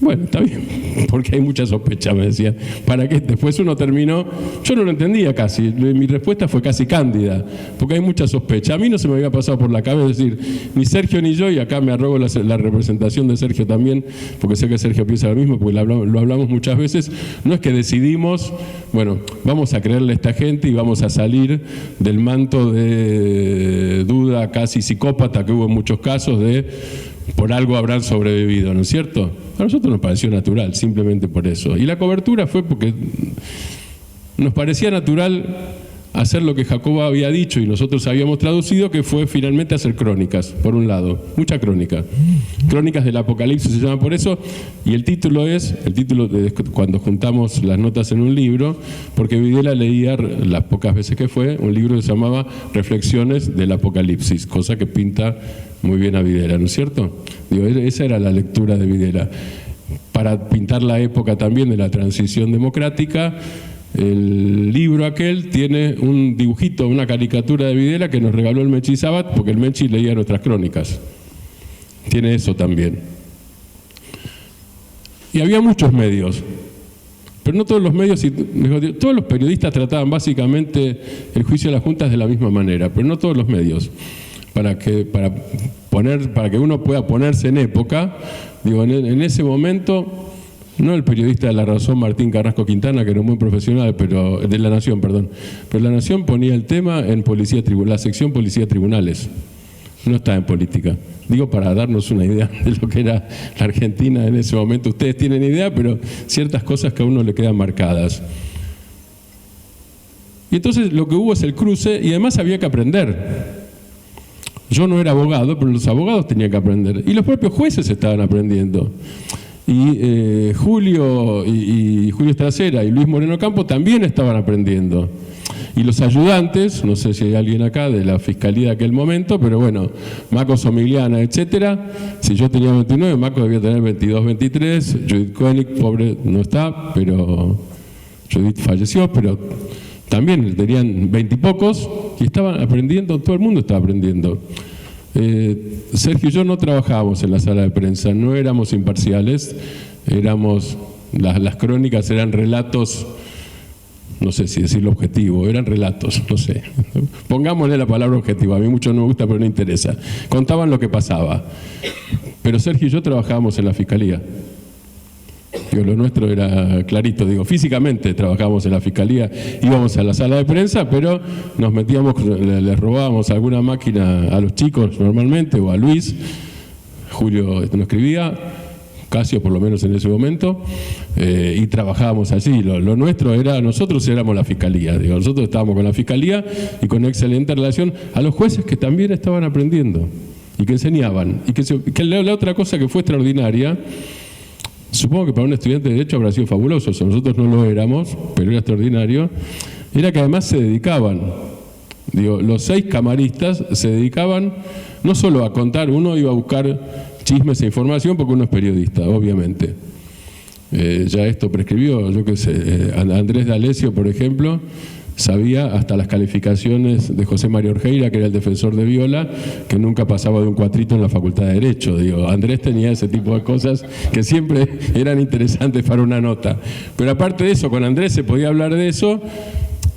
Bueno, está bien, porque hay mucha sospecha, me decía. ¿Para qué? Después uno terminó, yo no lo entendía casi, mi respuesta fue casi cándida, porque hay mucha sospecha. A mí no se me había pasado por la cabeza decir, ni Sergio ni yo, y acá me arrogo la representación de Sergio también, porque sé que Sergio piensa lo mismo, porque lo hablamos muchas veces, no es que decidimos, bueno, vamos a creerle a esta gente y vamos a salir del manto de duda casi psicópata que hubo en muchos casos de por algo habrán sobrevivido, ¿no es cierto? A nosotros nos pareció natural, simplemente por eso. Y la cobertura fue porque nos parecía natural hacer lo que Jacobo había dicho y nosotros habíamos traducido, que fue finalmente hacer crónicas, por un lado, mucha crónica. Crónicas del Apocalipsis se llama por eso, y el título de cuando juntamos las notas en un libro, porque Videla leía, las pocas veces que fue, un libro que se llamaba Reflexiones del Apocalipsis, cosa que pinta muy bien a Videla, ¿no es cierto? Digo, esa era la lectura de Videla. Para pintar la época también de la transición democrática, el libro aquel tiene un dibujito, una caricatura de Videla que nos regaló el Mechi Sabat, porque el Mechi leía nuestras crónicas. Tiene eso también. Y había muchos medios, pero no todos los medios, todos los periodistas trataban básicamente el juicio de las juntas de la misma manera, pero no todos los medios. Para que uno pueda ponerse en época, digo, en ese momento, no el periodista de La Razón, Martín Carrasco Quintana, que era un buen profesional, pero de La Nación, perdón, pero La Nación ponía el tema en la sección Policía Tribunales, no está en política. Digo, para darnos una idea de lo que era la Argentina en ese momento. Ustedes tienen idea, pero ciertas cosas que a uno le quedan marcadas. Y entonces lo que hubo es el cruce, y además había que aprender. Yo no era abogado, pero los abogados tenían que aprender. Y los propios jueces estaban aprendiendo. Y Julio Estracera y Luis Moreno Campo también estaban aprendiendo. Y los ayudantes, no sé si hay alguien acá de la Fiscalía de aquel momento, pero bueno, Maco Somigliana, etcétera. Si yo tenía 29, Maco debía tener 22, 23. Judith Koenig, pobre, no está, pero Judith falleció, pero también tenían 20 y pocos y estaban aprendiendo, todo el mundo estaba aprendiendo. Sergio y yo no trabajábamos en la sala de prensa, no éramos imparciales, las crónicas eran relatos, no sé si decirlo objetivo, eran relatos, no sé. Pongámosle la palabra objetivo, a mí mucho no me gusta, pero no interesa. Contaban lo que pasaba. Pero Sergio y yo trabajábamos en la Fiscalía. Digo, lo nuestro era clarito, digo, físicamente trabajábamos en la Fiscalía, íbamos a la sala de prensa, pero nos metíamos, les robábamos alguna máquina a los chicos normalmente, o a Luis, Julio no escribía, Casio por lo menos en ese momento, y trabajábamos allí. Lo nuestro era, nosotros éramos la Fiscalía, digo, nosotros estábamos con la Fiscalía y con excelente relación a los jueces que también estaban aprendiendo y que enseñaban. Y que la otra cosa que fue extraordinaria, supongo que para un estudiante de Derecho habrá sido fabuloso, nosotros no lo éramos, pero era extraordinario, era que además se dedicaban, digo, los 6 camaristas se dedicaban no solo a contar, uno iba a buscar chismes e información porque uno es periodista, obviamente. Ya esto prescribió, yo qué sé, Andrés D'Alessio, por ejemplo, sabía hasta las calificaciones de José María Orjeira, que era el defensor de Viola, que nunca pasaba de un 4 en la Facultad de Derecho. Digo, Andrés tenía ese tipo de cosas que siempre eran interesantes para una nota. Pero aparte de eso, con Andrés se podía hablar de eso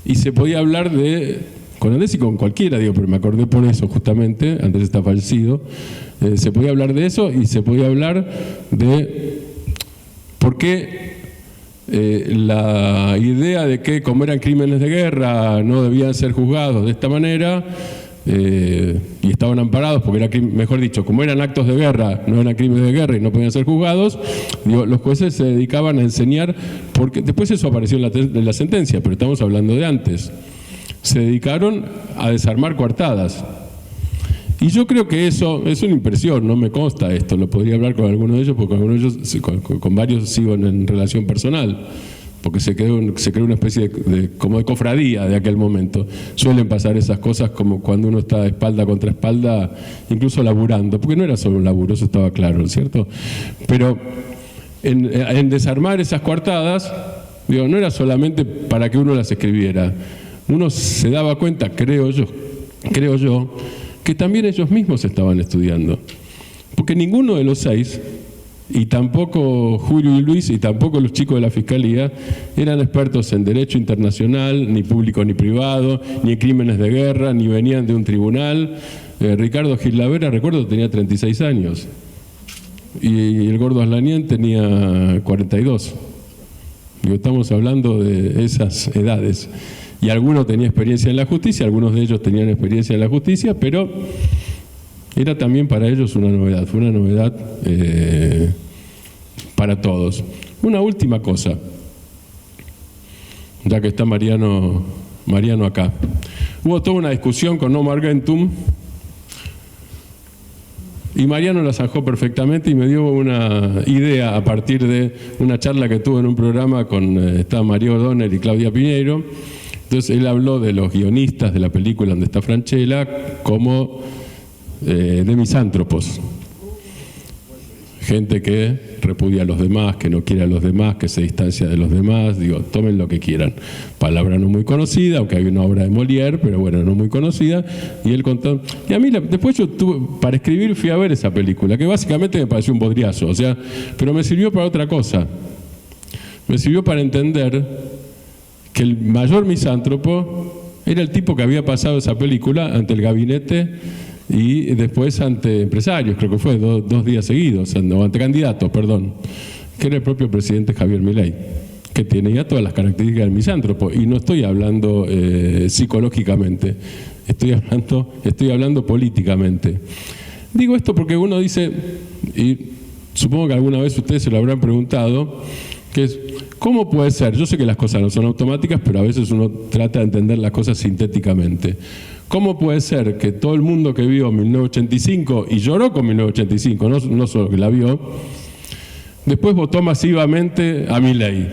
y se podía hablar con Andrés y con cualquiera, digo, pero me acordé por eso justamente, Andrés está fallecido, se podía hablar de eso y se podía hablar de por qué la idea de que como eran crímenes de guerra no debían ser juzgados de esta manera y estaban amparados porque era, mejor dicho, como eran actos de guerra no eran crímenes de guerra y no podían ser juzgados, digo, los jueces se dedicaban a enseñar, porque después eso apareció en la sentencia, pero estamos hablando de antes, se dedicaron a desarmar coartadas. Y yo creo que eso es una impresión, no me consta esto, lo podría hablar con alguno de ellos, porque con algunos de ellos, con varios sigo en relación personal, porque se creó una especie como de cofradía de aquel momento. Suelen pasar esas cosas como cuando uno está espalda contra espalda, incluso laburando, porque no era solo un laburo, eso estaba claro, ¿no es cierto? Pero en desarmar esas coartadas, digo, no era solamente para que uno las escribiera, uno se daba cuenta, creo yo, que también ellos mismos estaban estudiando. Porque ninguno de los 6 Y tampoco Julio y Luis y tampoco los chicos de la Fiscalía eran expertos en derecho internacional, ni público ni privado, ni en crímenes de guerra, ni venían de un tribunal. Ricardo Gilavera, recuerdo, tenía 36 años. Y el gordo Aslanian tenía 42. Digo, estamos hablando de esas edades. Y algunos tenían experiencia en la justicia, algunos de ellos tenían experiencia en la justicia, pero era también para ellos una novedad, fue una novedad para todos. Una última cosa, ya que está Mariano acá. Hubo toda una discusión con Omar Gentum y Mariano la zanjó perfectamente y me dio una idea a partir de una charla que tuve en un programa con estaba María O'Donnell y Claudia Piñeiro. Entonces él habló de los guionistas de la película donde está Francella como de misántropos. Gente que repudia a los demás, que no quiere a los demás, que se distancia de los demás. Digo, tomen lo que quieran. Palabra no muy conocida, aunque hay una obra de Molière, pero bueno, no muy conocida. Y él contó. Y a mí, después yo para escribir fui a ver esa película, que básicamente me pareció un bodriazo, o sea, pero me sirvió para otra cosa. Me sirvió para entender que el mayor misántropo era el tipo que había pasado esa película ante el gabinete y después ante empresarios, creo que fue dos días seguidos, no, ante candidatos, perdón, que era el propio presidente Javier Milei, que tenía todas las características del misántropo. Y no estoy hablando psicológicamente, estoy hablando políticamente. Digo esto porque uno dice, y supongo que alguna vez ustedes se lo habrán preguntado, que es, ¿cómo puede ser? Yo sé que las cosas no son automáticas, pero a veces uno trata de entender las cosas sintéticamente. ¿Cómo puede ser que todo el mundo que vio 1985 y lloró con 1985, no solo que la vio, después votó masivamente a Milei?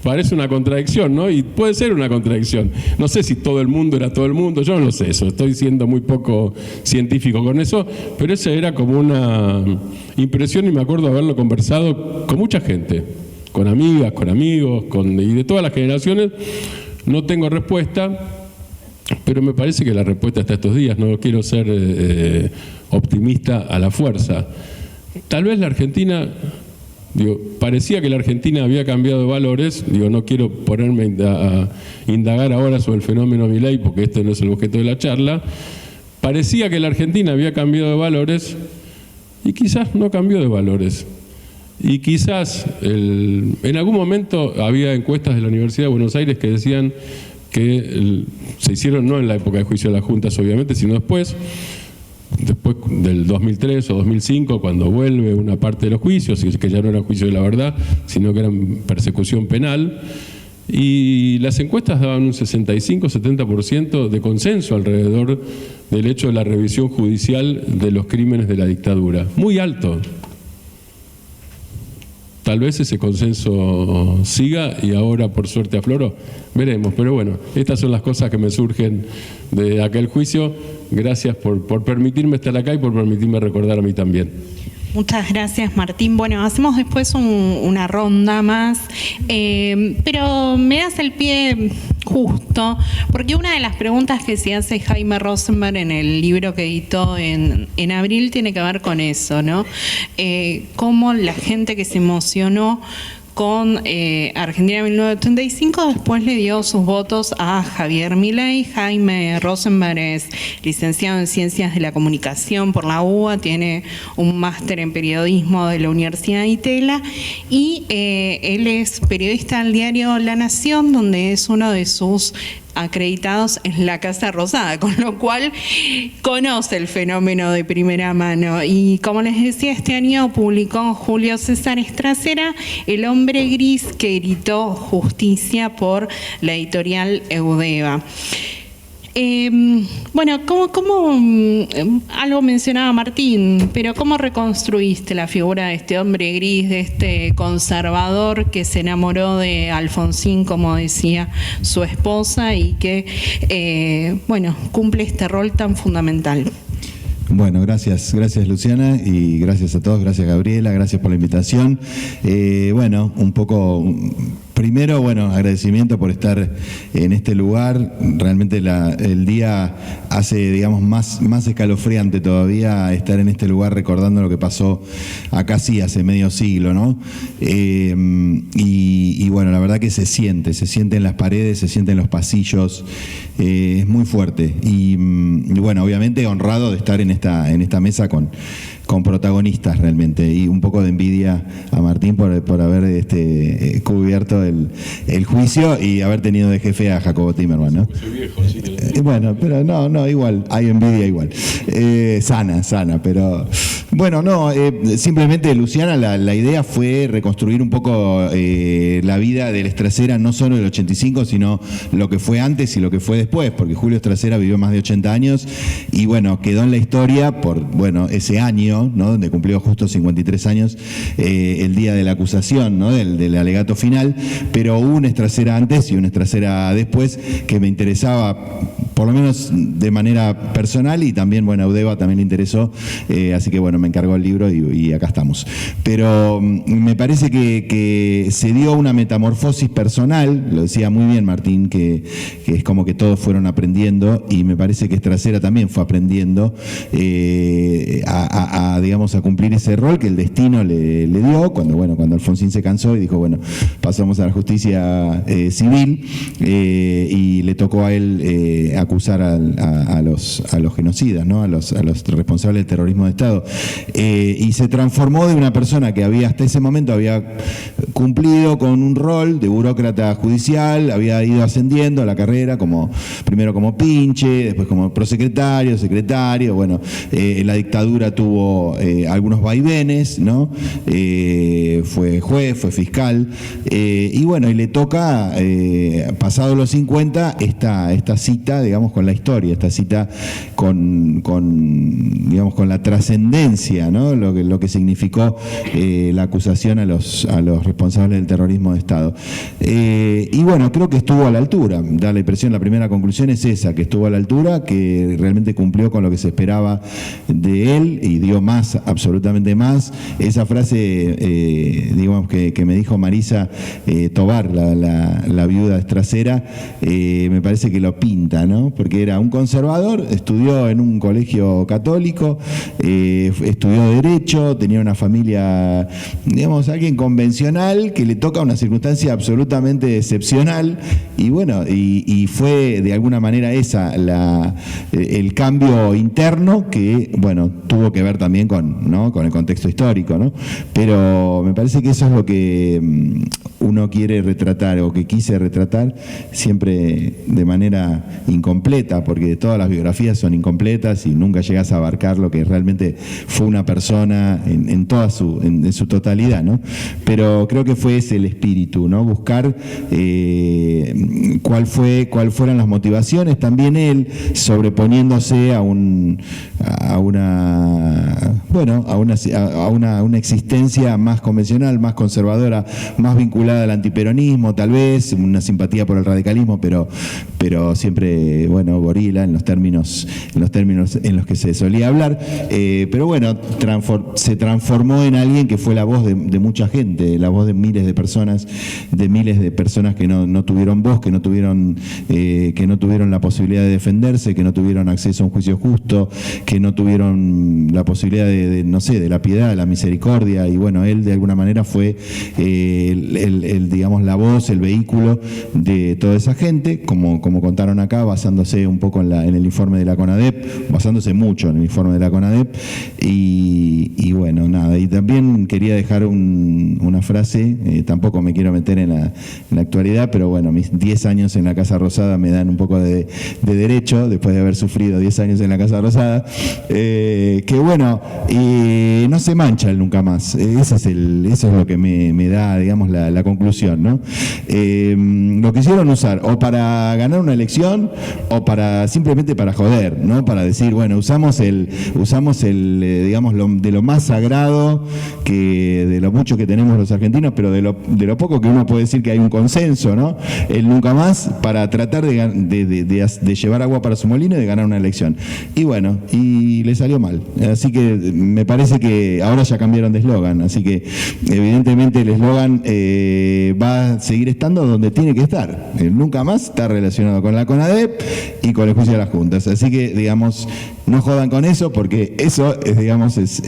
Parece una contradicción, ¿no? Y puede ser una contradicción. No sé si todo el mundo era todo el mundo, yo no lo sé eso, estoy siendo muy poco científico con eso, pero esa era como una impresión y me acuerdo haberlo conversado con mucha gente, con amigas, con amigos, y de todas las generaciones. No tengo respuesta, pero me parece que la respuesta está estos días. No quiero ser optimista a la fuerza. Tal vez la Argentina, parecía que la Argentina había cambiado de valores. No quiero ponerme a indagar ahora sobre el fenómeno Milei, porque este no es el objeto de la charla. Parecía que la Argentina había cambiado de valores y quizás no cambió de valores. Y quizás en algún momento había encuestas de la Universidad de Buenos Aires que decían que se hicieron no en la época de juicio de las juntas, obviamente, sino después del 2003 o 2005, cuando vuelve una parte de los juicios, y que ya no era juicio de la verdad, sino que eran persecución penal, y las encuestas daban un 65-70% de consenso alrededor del hecho de la revisión judicial de los crímenes de la dictadura. Muy alto. Tal vez ese consenso siga y ahora por suerte afloró. Veremos, pero bueno, estas son las cosas que me surgen de aquel juicio. Gracias por permitirme estar acá y por permitirme recordar a mí también.
Muchas gracias, Martín. Bueno, hacemos después una ronda más, pero me das el pie justo, porque una de las preguntas que se hace Jaime Rosenberg en el libro que editó en abril tiene que ver con eso, ¿no? Cómo la gente que se emocionó con Argentina 1985, después le dio sus votos a Javier Milei. Jaime Rosenberg es licenciado en Ciencias de la Comunicación por la UBA, tiene un máster en periodismo de la Universidad de Itela y él es periodista del diario La Nación, donde es uno de sus acreditados en la Casa Rosada, con lo cual conoce el fenómeno de primera mano. Y como les decía, este año publicó Julio César Estracera, El hombre gris que gritó justicia, por la editorial Eudeva. Bueno, algo mencionaba Martín, pero ¿cómo reconstruiste la figura de este hombre gris, de este conservador que se enamoró de Alfonsín, como decía su esposa, y que, cumple este rol tan fundamental?
Bueno, gracias Luciana, y gracias a todos, gracias Gabriela, gracias por la invitación. Un poco Primero, bueno, agradecimiento por estar en este lugar. Realmente el día hace, digamos, más escalofriante todavía estar en este lugar recordando lo que pasó acá sí hace medio siglo, ¿no? Y bueno, la verdad que se siente en las paredes, se siente en los pasillos, es muy fuerte. Y bueno, obviamente honrado de estar en esta mesa con protagonistas realmente, y un poco de envidia a Martín por haber cubierto el juicio y haber tenido de jefe a Jacobo Timerman, ¿no? Bueno, pero no, igual, hay envidia igual. Sana, pero bueno, no, simplemente, Luciana, la idea fue reconstruir un poco la vida de Estracera, no solo del 85, sino lo que fue antes y lo que fue después, porque Julio Estracera vivió más de 80 años y bueno, quedó en la historia por, bueno, ese año, ¿no? Donde cumplió justo 53 años el día de la acusación, ¿no? del alegato final, pero hubo una Estracera antes y una Estracera después que me interesaba, por lo menos de manera personal, y también, bueno, a Eudeva también le interesó, así que bueno, me encargó el libro y acá estamos. Pero me parece que se dio una metamorfosis personal, lo decía muy bien Martín, que es como que todos fueron aprendiendo, y me parece que Estracera también fue aprendiendo digamos, a cumplir ese rol que el destino le dio cuando Alfonsín se cansó y dijo, bueno, pasamos a la justicia civil, y le tocó a él acusar a los genocidas, ¿no? a los responsables del terrorismo de Estado, y se transformó de una persona que hasta ese momento había cumplido con un rol de burócrata judicial, había ido ascendiendo a la carrera, primero como pinche, después como prosecretario, secretario, bueno, la dictadura tuvo algunos vaivenes, ¿no? Fue juez, fue fiscal, y bueno, y le toca, pasado los 50, esta cita, digamos, con la historia, esta cita con la trascendencia, ¿no? Lo que significó la acusación a los responsables del terrorismo de Estado. Y bueno, creo que estuvo a la altura, da la impresión, la primera conclusión es esa, que estuvo a la altura, que realmente cumplió con lo que se esperaba de él y dio más, absolutamente más. Esa frase, digamos, que me dijo Marisa Tobar, la viuda Estracera, me parece que lo pinta, ¿no? Porque era un conservador, estudió en un colegio católico, estudió Derecho, tenía una familia, digamos, alguien convencional, que le toca una circunstancia absolutamente excepcional, y bueno, y fue de alguna manera esa el cambio interno que, bueno, tuvo que ver también con el contexto histórico, ¿no? Pero me parece que eso es lo que uno quiere retratar, o que quise retratar, siempre de manera incompleta, porque todas las biografías son incompletas y nunca llegas a abarcar lo que realmente fue una persona en su totalidad, ¿no? Pero creo que fue ese el espíritu, ¿no? Buscar cuál fueron las motivaciones, también él sobreponiéndose a una existencia más convencional, más conservadora, más vinculada al antiperonismo, tal vez, una simpatía por el radicalismo, pero siempre, bueno, gorila en los términos en los que se solía hablar, pero bueno, se transformó en alguien que fue la voz de mucha gente, la voz de miles de personas que no tuvieron voz, que no tuvieron la posibilidad de defenderse, que no tuvieron acceso a un juicio justo, que no tuvieron la posibilidad de la piedad, de la misericordia, y bueno, él de alguna manera fue digamos, la voz, el vehículo de toda esa gente, como contaron acá, basándose un poco en el informe de la CONADEP, basándose mucho en el informe de la CONADEP, y bueno, nada, y también quería dejar una frase, tampoco me quiero meter en la actualidad, pero bueno, mis 10 años en la Casa Rosada me dan un poco de derecho, después de haber sufrido 10 años en la Casa Rosada, que bueno, no se mancha el nunca más, eso es lo que me da, digamos, la conclusión, ¿no? Lo quisieron usar o para ganar una elección o simplemente para joder, ¿no? Para decir, bueno, usamos digamos, de lo más sagrado, de lo mucho que tenemos los argentinos, pero de lo poco que uno puede decir que hay un consenso, ¿no? El nunca más, para tratar de llevar agua para su molino y de ganar una elección. Y bueno, y le salió mal. Así que me parece que ahora ya cambiaron de eslogan, así que evidentemente el eslogan va a seguir estando donde tiene que estar. Nunca más está relacionado con la CONADEP y con el juicio de las juntas. Así que, digamos, no jodan con eso, porque eso es, digamos, es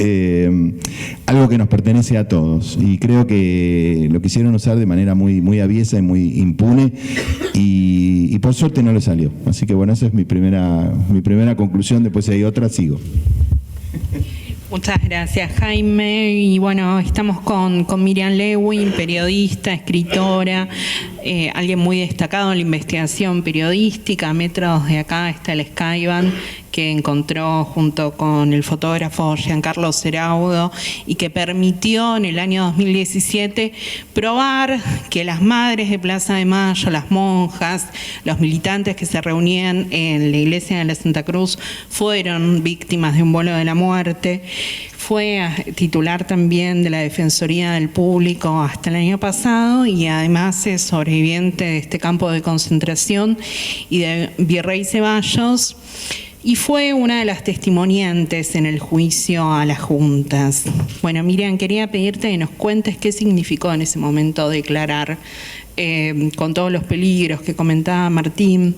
algo que nos pertenece a todos. Y creo que lo quisieron usar de manera muy, muy aviesa y muy impune, y por suerte no le salió. Así que bueno, esa es mi primera conclusión. Después si hay otra, sigo.
Muchas gracias, Jaime. Y bueno, estamos con Miriam Lewin, periodista, escritora, alguien muy destacado en la investigación periodística. A metros de acá está el Skyban, que encontró junto con el fotógrafo Giancarlo Ceraudo y que permitió en el año 2017 probar que las madres de Plaza de Mayo, las monjas, los militantes que se reunían en la iglesia de la Santa Cruz fueron víctimas de un vuelo de la muerte. Fue titular también de la Defensoría del Público hasta el año pasado y además es sobreviviente de este campo de concentración y de Virrey Ceballos. Y fue una de las testimoniantes en el juicio a las juntas. Bueno, Miriam, quería pedirte que nos cuentes qué significó en ese momento declarar, con todos los peligros que comentaba Martín.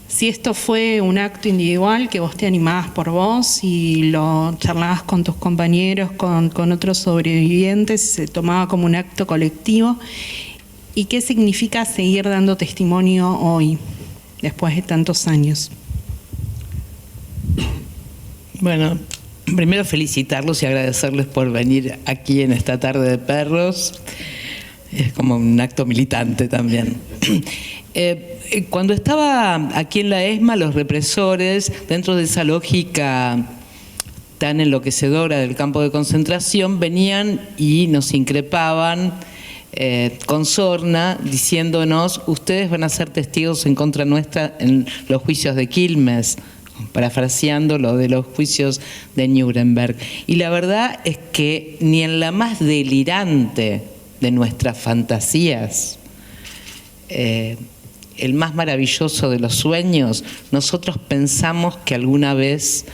Si esto fue un acto individual, que vos te animabas por vos y lo charlabas con tus compañeros, con otros sobrevivientes, se tomaba como un acto colectivo. ¿Y qué significa seguir dando testimonio hoy, después de tantos años?
Bueno, primero felicitarlos y agradecerles por venir aquí en esta tarde de perros. Es como un acto militante también. Cuando estaba aquí en la ESMA, los represores, dentro de esa lógica tan enloquecedora del campo de concentración, venían y nos increpaban con sorna, diciéndonos: ustedes van a ser testigos en contra nuestra en los juicios de Quilmes, parafraseando lo de los juicios de Nuremberg. Y la verdad es que ni en la más delirante de nuestras fantasías, el más maravilloso de los sueños, nosotros pensamos que alguna vez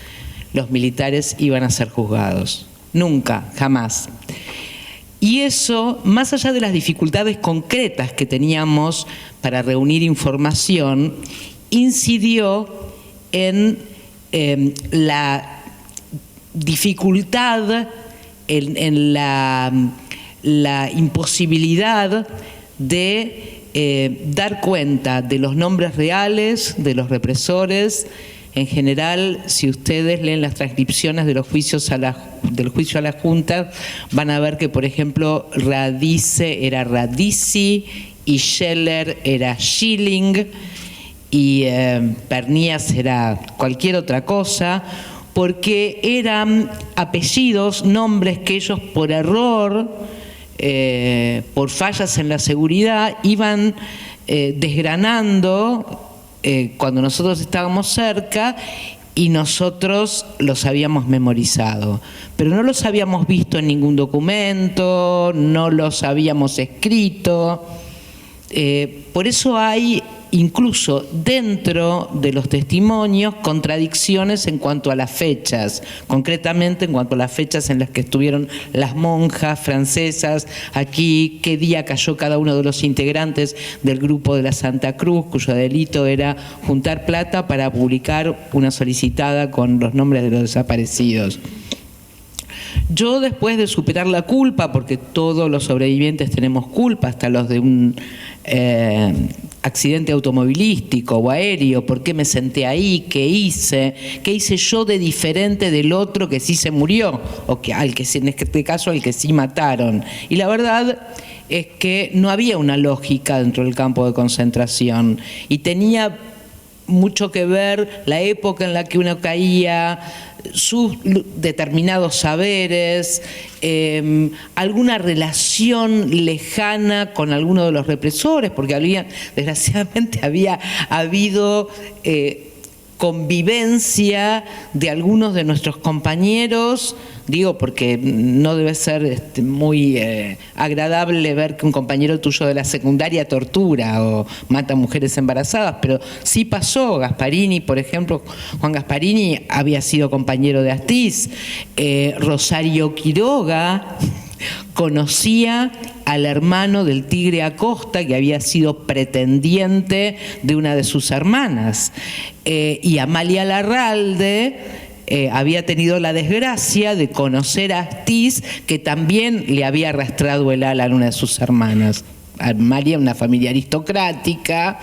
los militares iban a ser juzgados. Nunca, jamás. Y eso, más allá de las dificultades concretas que teníamos para reunir información, incidió en la dificultad, en la imposibilidad de dar cuenta de los nombres reales de los represores. En general, si ustedes leen las transcripciones de los juicios del juicio a las juntas, van a ver que, por ejemplo, Radice era Radici y Scheller era Schilling y Pernías era cualquier otra cosa, porque eran apellidos, nombres que ellos por error, por fallas en la seguridad, iban desgranando cuando nosotros estábamos cerca y nosotros los habíamos memorizado. Pero no los habíamos visto en ningún documento, no los habíamos escrito. Por eso hay, incluso dentro de los testimonios, contradicciones en cuanto a las fechas, concretamente en cuanto a las fechas en las que estuvieron las monjas francesas aquí, qué día cayó cada uno de los integrantes del grupo de la Santa Cruz, cuyo delito era juntar plata para publicar una solicitada con los nombres de los desaparecidos. Yo, después de superar la culpa, porque todos los sobrevivientes tenemos culpa, hasta los de un accidente automovilístico o aéreo, ¿por qué me senté ahí? ¿Qué hice? ¿Qué hice yo de diferente del otro que sí se murió? O que en este caso al que sí mataron. Y la verdad es que no había una lógica dentro del campo de concentración y tenía mucho que ver la época en la que uno caía, sus determinados saberes, alguna relación lejana con alguno de los represores, porque desgraciadamente había habido convivencia de algunos de nuestros compañeros, digo porque no debe ser muy agradable ver que un compañero tuyo de la secundaria tortura o mata mujeres embarazadas, pero sí pasó. Gasparini, por ejemplo, Juan Gasparini había sido compañero de Astiz, Rosario Quiroga conocía al hermano del Tigre Acosta, que había sido pretendiente de una de sus hermanas, y Amalia Larralde había tenido la desgracia de conocer a Astiz, que también le había arrastrado el ala a una de sus hermanas. María, una familia aristocrática,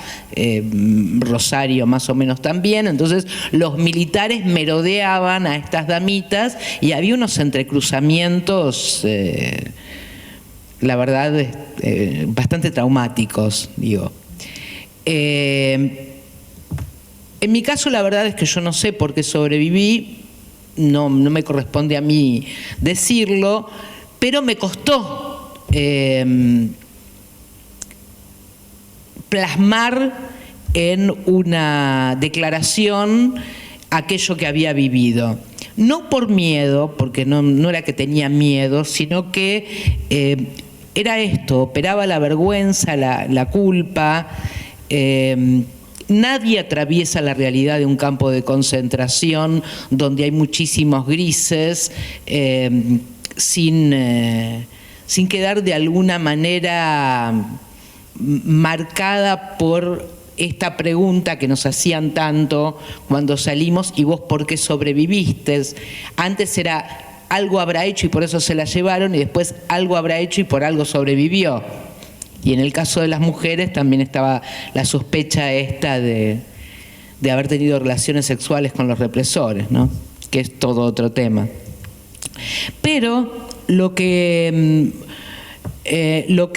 Rosario más o menos también, entonces los militares merodeaban a estas damitas y había unos entrecruzamientos, la verdad, bastante traumáticos, digo. En mi caso, la verdad es que yo no sé por qué sobreviví, no me corresponde a mí decirlo, pero me costó plasmar en una declaración aquello que había vivido. No por miedo, porque no era que tenía miedo, sino que era esto, operaba la vergüenza, la culpa. Nadie atraviesa la realidad de un campo de concentración donde hay muchísimos grises sin quedar de alguna manera marcada por esta pregunta que nos hacían tanto cuando salimos: ¿y vos por qué sobreviviste? Antes era algo habrá hecho y por eso se la llevaron, y después algo habrá hecho y por algo sobrevivió. Y en el caso de las mujeres también estaba la sospecha esta de haber tenido relaciones sexuales con los represores, ¿no? Que es todo otro tema. Pero lo que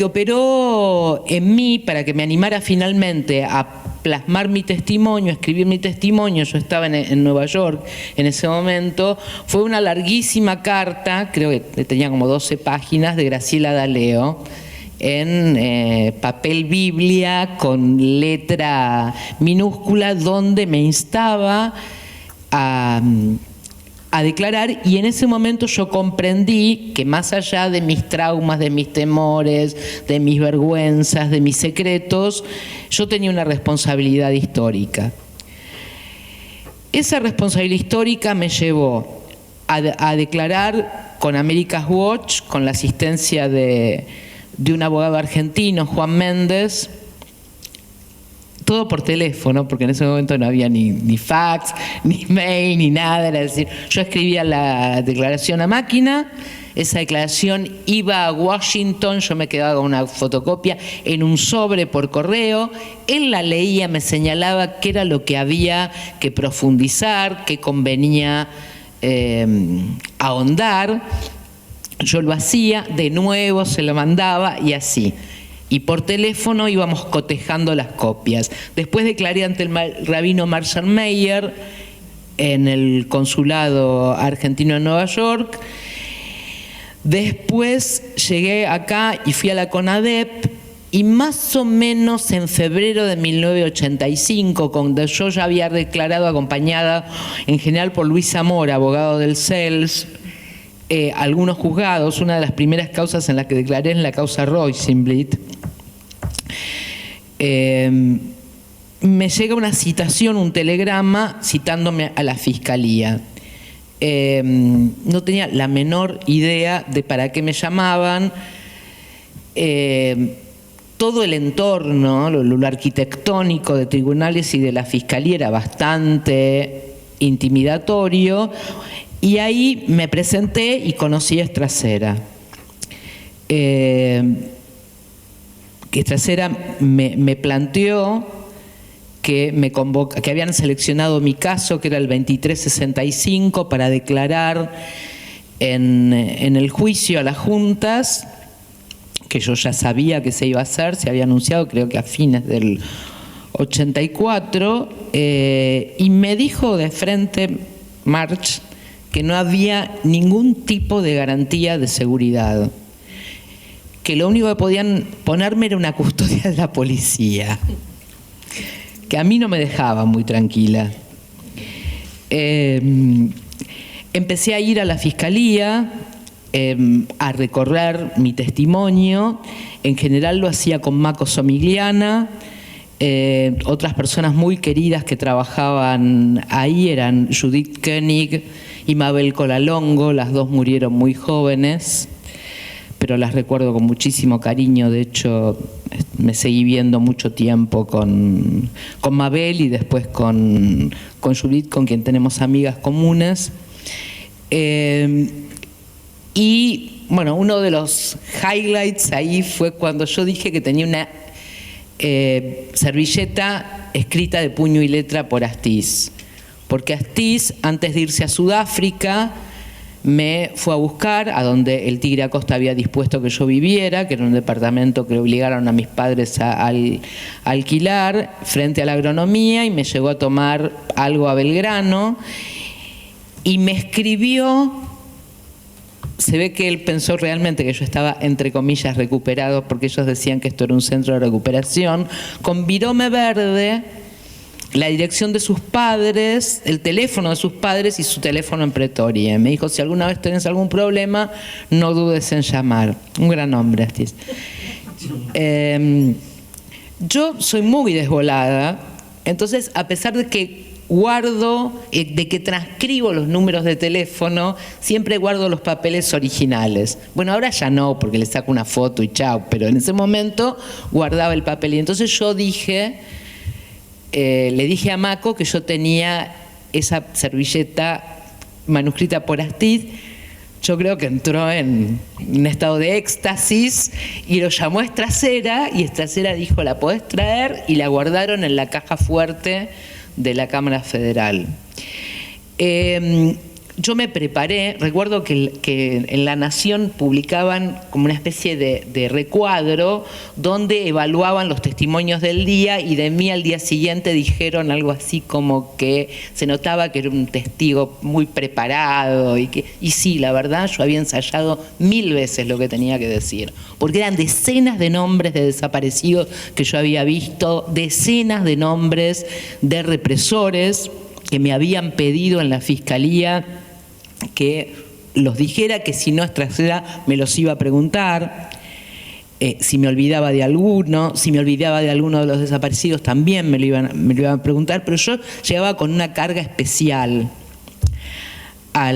operó en mí para que me animara finalmente a plasmar mi testimonio, a escribir mi testimonio, yo estaba en Nueva York en ese momento, fue una larguísima carta, creo que tenía como 12 páginas, de Graciela D'Aleo, en papel biblia con letra minúscula, donde me instaba a declarar, y en ese momento yo comprendí que más allá de mis traumas, de mis temores, de mis vergüenzas, de mis secretos, yo tenía una responsabilidad histórica. Esa responsabilidad histórica me llevó a declarar con America's Watch, con la asistencia de un abogado argentino, Juan Méndez, todo por teléfono, porque en ese momento no había ni fax, ni mail, ni nada. Era decir, yo escribía la declaración a máquina, esa declaración iba a Washington, yo me quedaba con una fotocopia en un sobre por correo, él la leía, me señalaba qué era lo que había que profundizar, qué convenía ahondar, yo lo hacía, de nuevo se lo mandaba y así. Y por teléfono íbamos cotejando las copias. Después declaré ante el rabino Marshall Meyer en el consulado argentino en Nueva York. Después llegué acá y fui a la CONADEP, y más o menos en febrero de 1985, cuando yo ya había declarado, acompañada en general por Luis Zamora, abogado del CELS, algunos juzgados, una de las primeras causas en las que declaré es la causa Rosenblit, me llega una citación, un telegrama citándome a la fiscalía. No tenía la menor idea de para qué me llamaban. Todo el entorno, lo arquitectónico de tribunales y de la fiscalía era bastante intimidatorio, y ahí me presenté y conocí a Estracera. Estracera me planteó que habían seleccionado mi caso, que era el 2365, para declarar en el juicio a las juntas, que yo ya sabía que se iba a hacer, se había anunciado creo que a fines del 84, y me dijo de frente March que no había ningún tipo de garantía de seguridad, que lo único que podían ponerme era una custodia de la policía, que a mí no me dejaba muy tranquila. Empecé a ir a la fiscalía, a recorrer mi testimonio. En general lo hacía con Maco Somigliana. Otras personas muy queridas que trabajaban ahí eran Judith Koenig y Mabel Colalongo, las dos murieron muy jóvenes. pero las recuerdo con muchísimo cariño. De hecho, me seguí viendo mucho tiempo con Mabel y después con Judith, con quien tenemos amigas comunes. Y bueno, uno de los highlights ahí fue cuando yo dije que tenía una servilleta escrita de puño y letra por Astiz. Porque Astiz, antes de irse a Sudáfrica, me fue a buscar a donde el Tigre Acosta había dispuesto que yo viviera, que era un departamento que obligaron a mis padres a alquilar frente a la agronomía, y me llevó a tomar algo a Belgrano y me escribió. Se ve que él pensó realmente que yo estaba, entre comillas, recuperado, porque ellos decían que esto era un centro de recuperación, con virome verde, la dirección de sus padres, el teléfono de sus padres y su teléfono en Pretoria. Me dijo, si alguna vez tenés algún problema, no dudes en llamar. Un gran hombre, Astiz. Yo soy muy desvolada, entonces, a pesar de que guardo, de que transcribo los números de teléfono, siempre guardo los papeles originales. Bueno, ahora ya no, porque le saco una foto y chao, pero en ese momento guardaba el papel. Y entonces yo dije, le dije a Maco que yo tenía esa servilleta manuscrita por Astiz. Yo creo que entró en un estado de éxtasis y lo llamó a Estracera, y Estracera dijo, la podés traer, y la guardaron en la caja fuerte de la Cámara Federal. Yo me preparé, recuerdo que en La Nación publicaban como una especie de recuadro donde evaluaban los testimonios del día, y de mí al día siguiente dijeron algo así como que se notaba que era un testigo muy preparado, y sí, la verdad, yo había ensayado 1000 veces lo que tenía que decir, porque eran decenas de nombres de desaparecidos que yo había visto, decenas de nombres de represores que me habían pedido en la Fiscalía que los dijera, que si no Estracera me los iba a preguntar, si me olvidaba de alguno, si me olvidaba de alguno de los desaparecidos también me lo iban a preguntar, pero yo llegaba con una carga especial a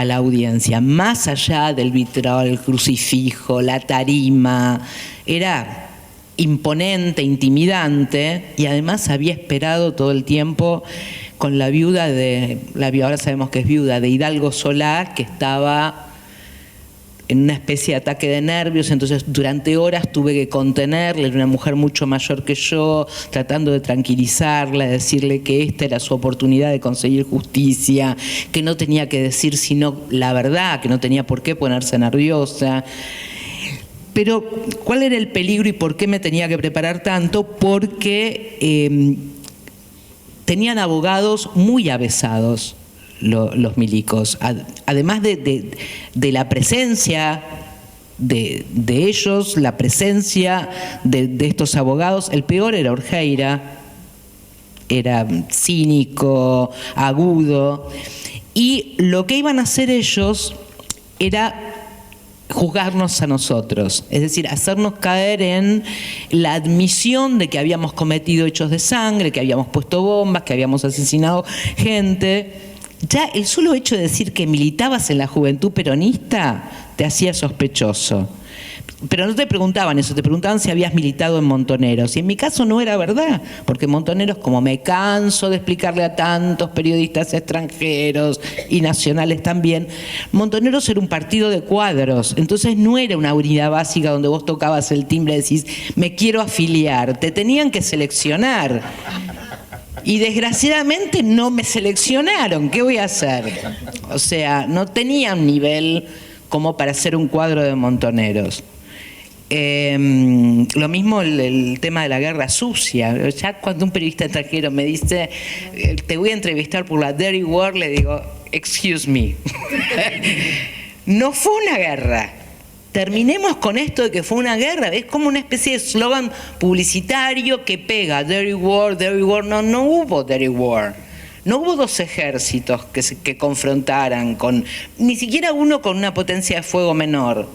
la audiencia, más allá del vitrol, el crucifijo, la tarima, era imponente, intimidante, y además había esperado todo el tiempo con la viuda ahora sabemos que es viuda, de Hidalgo Solá, que estaba en una especie de ataque de nervios. Entonces durante horas tuve que contenerle, era una mujer mucho mayor que yo, tratando de tranquilizarla, de decirle que esta era su oportunidad de conseguir justicia, que no tenía que decir sino la verdad, que no tenía por qué ponerse nerviosa. Pero ¿cuál era el peligro y por qué me tenía que preparar tanto? Porque tenían abogados muy avesados los milicos. Además de la presencia de ellos, la presencia de estos abogados, el peor era Orjeira, era cínico, agudo, y lo que iban a hacer ellos era juzgarnos a nosotros, es decir, hacernos caer en la admisión de que habíamos cometido hechos de sangre, que habíamos puesto bombas, que habíamos asesinado gente. Ya el solo hecho de decir que militabas en la Juventud Peronista te hacía sospechoso. Pero no te preguntaban eso, te preguntaban si habías militado en Montoneros. Y en mi caso no era verdad, porque Montoneros, como me canso de explicarle a tantos periodistas extranjeros y nacionales también, Montoneros era un partido de cuadros. Entonces no era una unidad básica donde vos tocabas el timbre y decís, me quiero afiliar. Te tenían que seleccionar. Y desgraciadamente no me seleccionaron. ¿Qué voy a hacer? O sea, no tenía un nivel como para hacer un cuadro de Montoneros. Lo mismo el tema de la guerra sucia. Ya cuando un periodista extranjero me dice, te voy a entrevistar por la Dirty War, le digo, excuse me. No fue una guerra. Terminemos con esto de que fue una guerra. Es como una especie de eslogan publicitario que pega. Dirty War, Dirty War. No hubo Dirty War. No hubo dos ejércitos que confrontaran, ni siquiera uno con una potencia de fuego menor.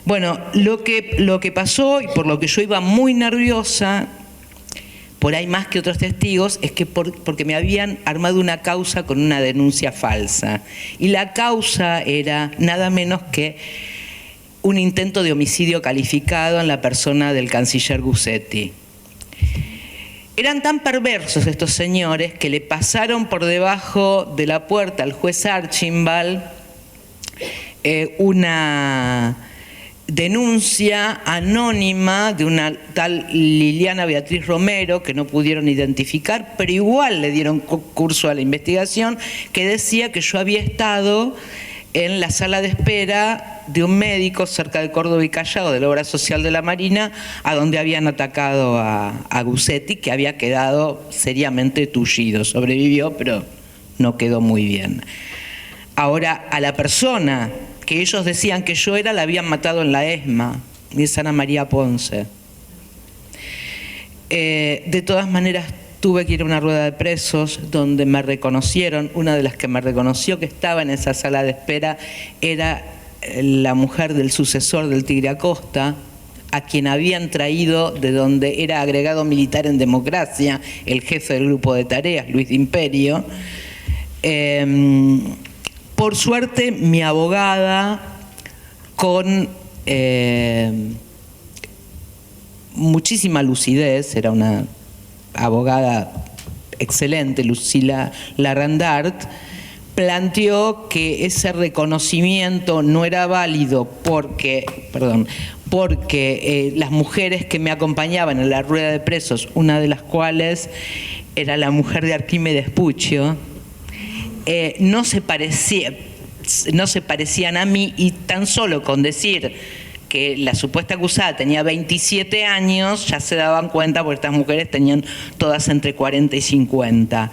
Bueno, lo que pasó, y por lo que yo iba muy nerviosa, por ahí más que otros testigos, es que porque me habían armado una causa con una denuncia falsa. Y la causa era nada menos que un intento de homicidio calificado en la persona del canciller Guzzetti. Eran tan perversos estos señores que le pasaron por debajo de la puerta al juez Archibald una denuncia anónima de una tal Liliana Beatriz Romero, que no pudieron identificar, pero igual le dieron curso a la investigación, que decía que yo había estado en la sala de espera de un médico cerca de Córdoba y Callao, de la obra social de la Marina, a donde habían atacado a Guzzetti, que había quedado seriamente tullido. Sobrevivió, pero no quedó muy bien. Ahora, a la persona que ellos decían que yo era, la habían matado en la ESMA, y es Ana María Ponce. De todas maneras, tuve que ir a una rueda de presos donde me reconocieron. Una de las que me reconoció que estaba en esa sala de espera era la mujer del sucesor del Tigre Acosta, a quien habían traído de donde era agregado militar en Democracia, el jefe del grupo de tareas, Luis de Imperio. Por suerte, mi abogada, con muchísima lucidez, era una abogada excelente, Lucila Larrandart, planteó que ese reconocimiento no era válido porque las mujeres que me acompañaban en la rueda de presos, una de las cuales era la mujer de Arquímedes Puccio, no se parecían a mí, y tan solo con decir que la supuesta acusada tenía 27 años, ya se daban cuenta, porque estas mujeres tenían todas entre 40 y 50.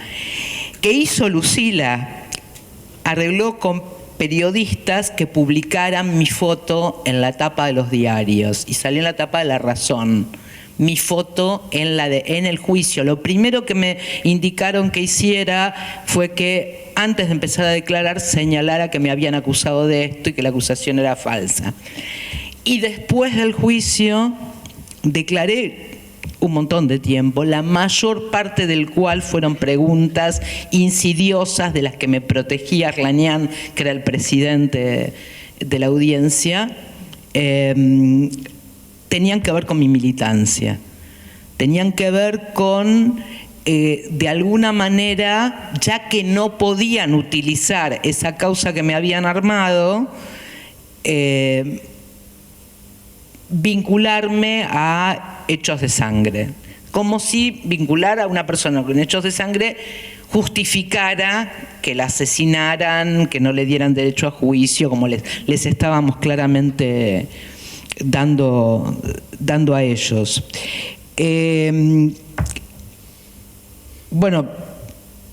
¿Qué hizo Lucila? Arregló con periodistas que publicaran mi foto en la tapa de los diarios, y salió en la tapa de La Razón. Mi foto en el juicio. Lo primero que me indicaron que hiciera fue que antes de empezar a declarar señalara que me habían acusado de esto y que la acusación era falsa. Y después del juicio declaré un montón de tiempo, la mayor parte del cual fueron preguntas insidiosas de las que me protegía Arlanian, que era el presidente de la audiencia. Tenían que ver con mi militancia, tenían que ver con, de alguna manera, ya que no podían utilizar esa causa que me habían armado, vincularme a hechos de sangre, como si vincular a una persona con hechos de sangre justificara que la asesinaran, que no le dieran derecho a juicio, como les estábamos claramente dando a ellos. Bueno,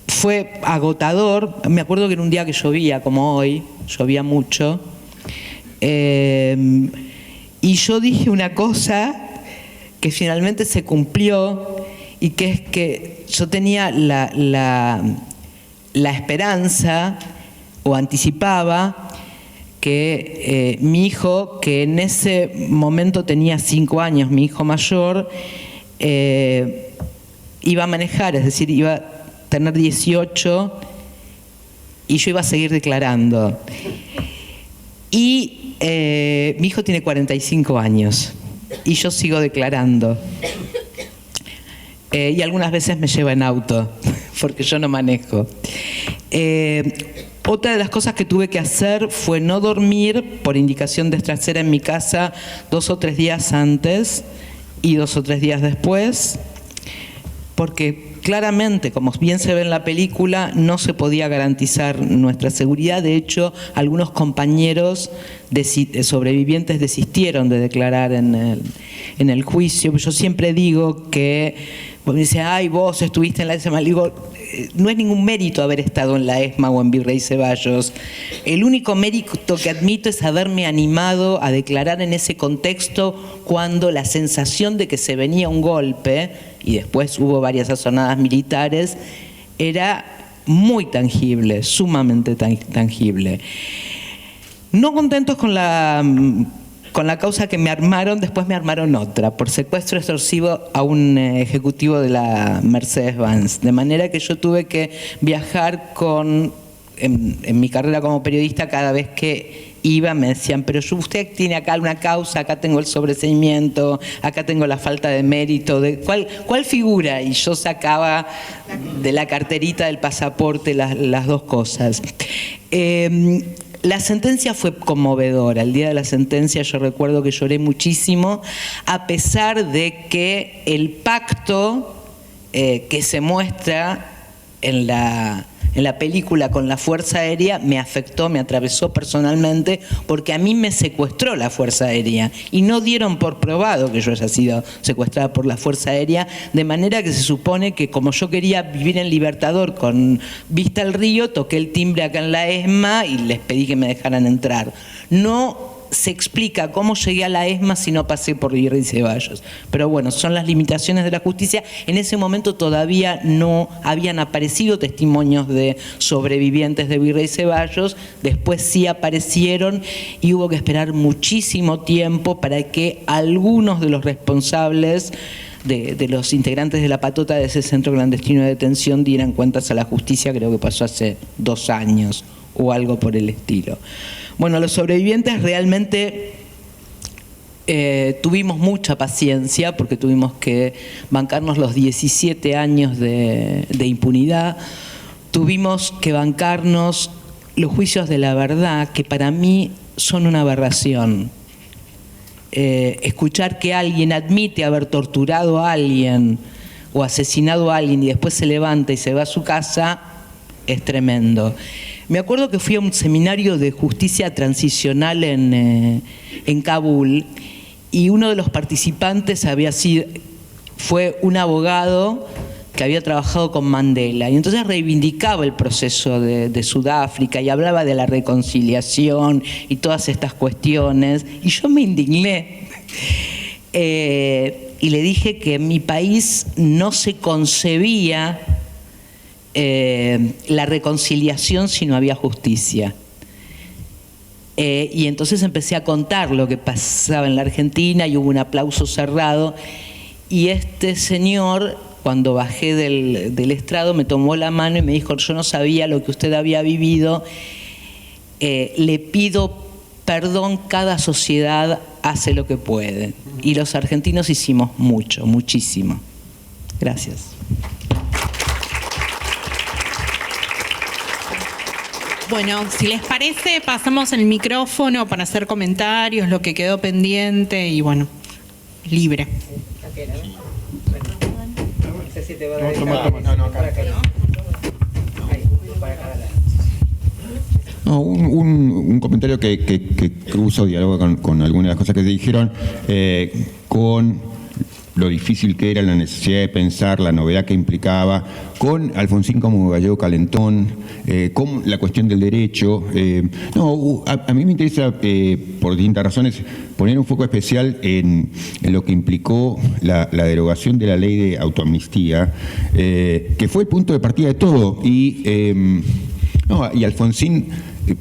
fue agotador. Me acuerdo que era un día que llovía, como hoy, llovía mucho, y yo dije una cosa que finalmente se cumplió, y que es que yo tenía la esperanza, o anticipaba, que mi hijo, que en ese momento tenía 5 años, mi hijo mayor, iba a manejar, es decir, iba a tener 18, y yo iba a seguir declarando. Y mi hijo tiene 45 años, y yo sigo declarando. Y algunas veces me lleva en auto, porque yo no manejo. Otra de las cosas que tuve que hacer fue no dormir por indicación de Estracera en mi casa 2 o 3 días antes y 2 o 3 días después, porque claramente, como bien se ve en la película, no se podía garantizar nuestra seguridad. De hecho, algunos compañeros sobrevivientes desistieron de declarar en el juicio. Yo siempre digo que, me dice, ay, vos estuviste en la ESMA. Le digo, no es ningún mérito haber estado en la ESMA o en Virrey Ceballos. El único mérito que admito es haberme animado a declarar en ese contexto, cuando la sensación de que se venía un golpe, y después hubo varias azonadas militares, era muy tangible, sumamente tangible. No contentos con la causa que me armaron, después me armaron otra, por secuestro extorsivo a un ejecutivo de la Mercedes-Benz. De manera que yo tuve que viajar en mi carrera como periodista, cada vez que iba me decían, pero usted tiene acá una causa, acá tengo el sobreseimiento, acá tengo la falta de mérito, ¿cuál figura? Y yo sacaba de la carterita del pasaporte las dos cosas. La sentencia fue conmovedora. El día de la sentencia yo recuerdo que lloré muchísimo, a pesar de que el pacto que se muestra en la película con la Fuerza Aérea me afectó, me atravesó personalmente, porque a mí me secuestró la Fuerza Aérea y no dieron por probado que yo haya sido secuestrada por la Fuerza Aérea, de manera que se supone que como yo quería vivir en Libertador con vista al río, toqué el timbre acá en la ESMA y les pedí que me dejaran entrar. No se explica cómo llegué a la ESMA si no pasé por Virrey Ceballos. Pero bueno, son las limitaciones de la justicia. En ese momento todavía no habían aparecido testimonios de sobrevivientes de Virrey Ceballos, después sí aparecieron y hubo que esperar muchísimo tiempo para que algunos de los responsables de los integrantes de la patota de ese centro clandestino de detención dieran cuentas a la justicia. Creo que pasó hace 2 años o algo por el estilo. Bueno, los sobrevivientes realmente tuvimos mucha paciencia porque tuvimos que bancarnos los 17 años de impunidad, tuvimos que bancarnos los juicios de la verdad, que para mí son una aberración. Escuchar que alguien admite haber torturado a alguien o asesinado a alguien y después se levanta y se va a su casa es tremendo. Me acuerdo que fui a un seminario de justicia transicional en Kabul y uno de los participantes fue un abogado que había trabajado con Mandela y entonces reivindicaba el proceso de Sudáfrica y hablaba de la reconciliación y todas estas cuestiones y yo me indigné y le dije que en mi país no se concebía la reconciliación si no había justicia. Y entonces empecé a contar lo que pasaba en la Argentina y hubo un aplauso cerrado y este señor, cuando bajé del estrado, me tomó la mano y me dijo: yo no sabía lo que usted había vivido, le pido perdón, cada sociedad hace lo que puede y los argentinos hicimos mucho, muchísimo. Gracias.
Bueno, si les parece, pasamos el micrófono para hacer comentarios, lo que quedó pendiente y bueno, libre.
No, un comentario que cruzo, diálogo con algunas de las cosas que se dijeron, con lo difícil que era, la necesidad de pensar, la novedad que implicaba, con Alfonsín como gallego calentón, con la cuestión del derecho. A mí me interesa, por distintas razones, poner un foco especial en lo que implicó la derogación de la ley de autoamnistía, que fue el punto de partida de todo. Y Alfonsín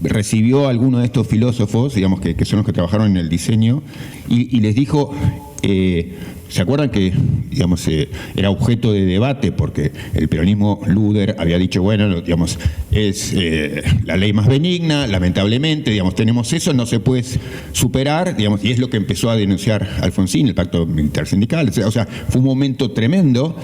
recibió a algunos de estos filósofos, digamos, que son los que trabajaron en el diseño, y les dijo... ¿Se acuerdan que, digamos, era objeto de debate porque el peronismo Luder había dicho, bueno, digamos, es la ley más benigna, lamentablemente, digamos, tenemos eso, no se puede superar, digamos, y es lo que empezó a denunciar Alfonsín, el pacto intersindical, o sea, fue un momento tremendo,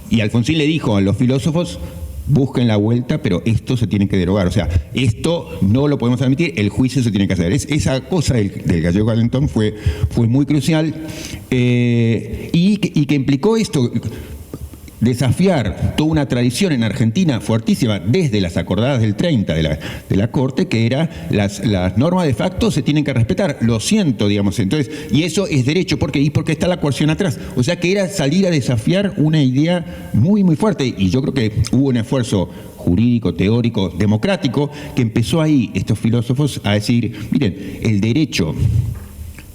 y Alfonsín le dijo a los filósofos: busquen la vuelta, pero esto se tiene que derogar. O sea, esto no lo podemos admitir, el juicio se tiene que hacer. Esa cosa del gallego calentón fue muy crucial y que implicó esto, desafiar toda una tradición en Argentina fuertísima desde las acordadas del 30 de la Corte, que era las normas de facto se tienen que respetar, lo siento, digamos, entonces, y eso es derecho, ¿por qué? Y porque está la coerción atrás, o sea que era salir a desafiar una idea muy muy fuerte, y yo creo que hubo un esfuerzo jurídico, teórico, democrático, que empezó ahí estos filósofos a decir, miren, el derecho,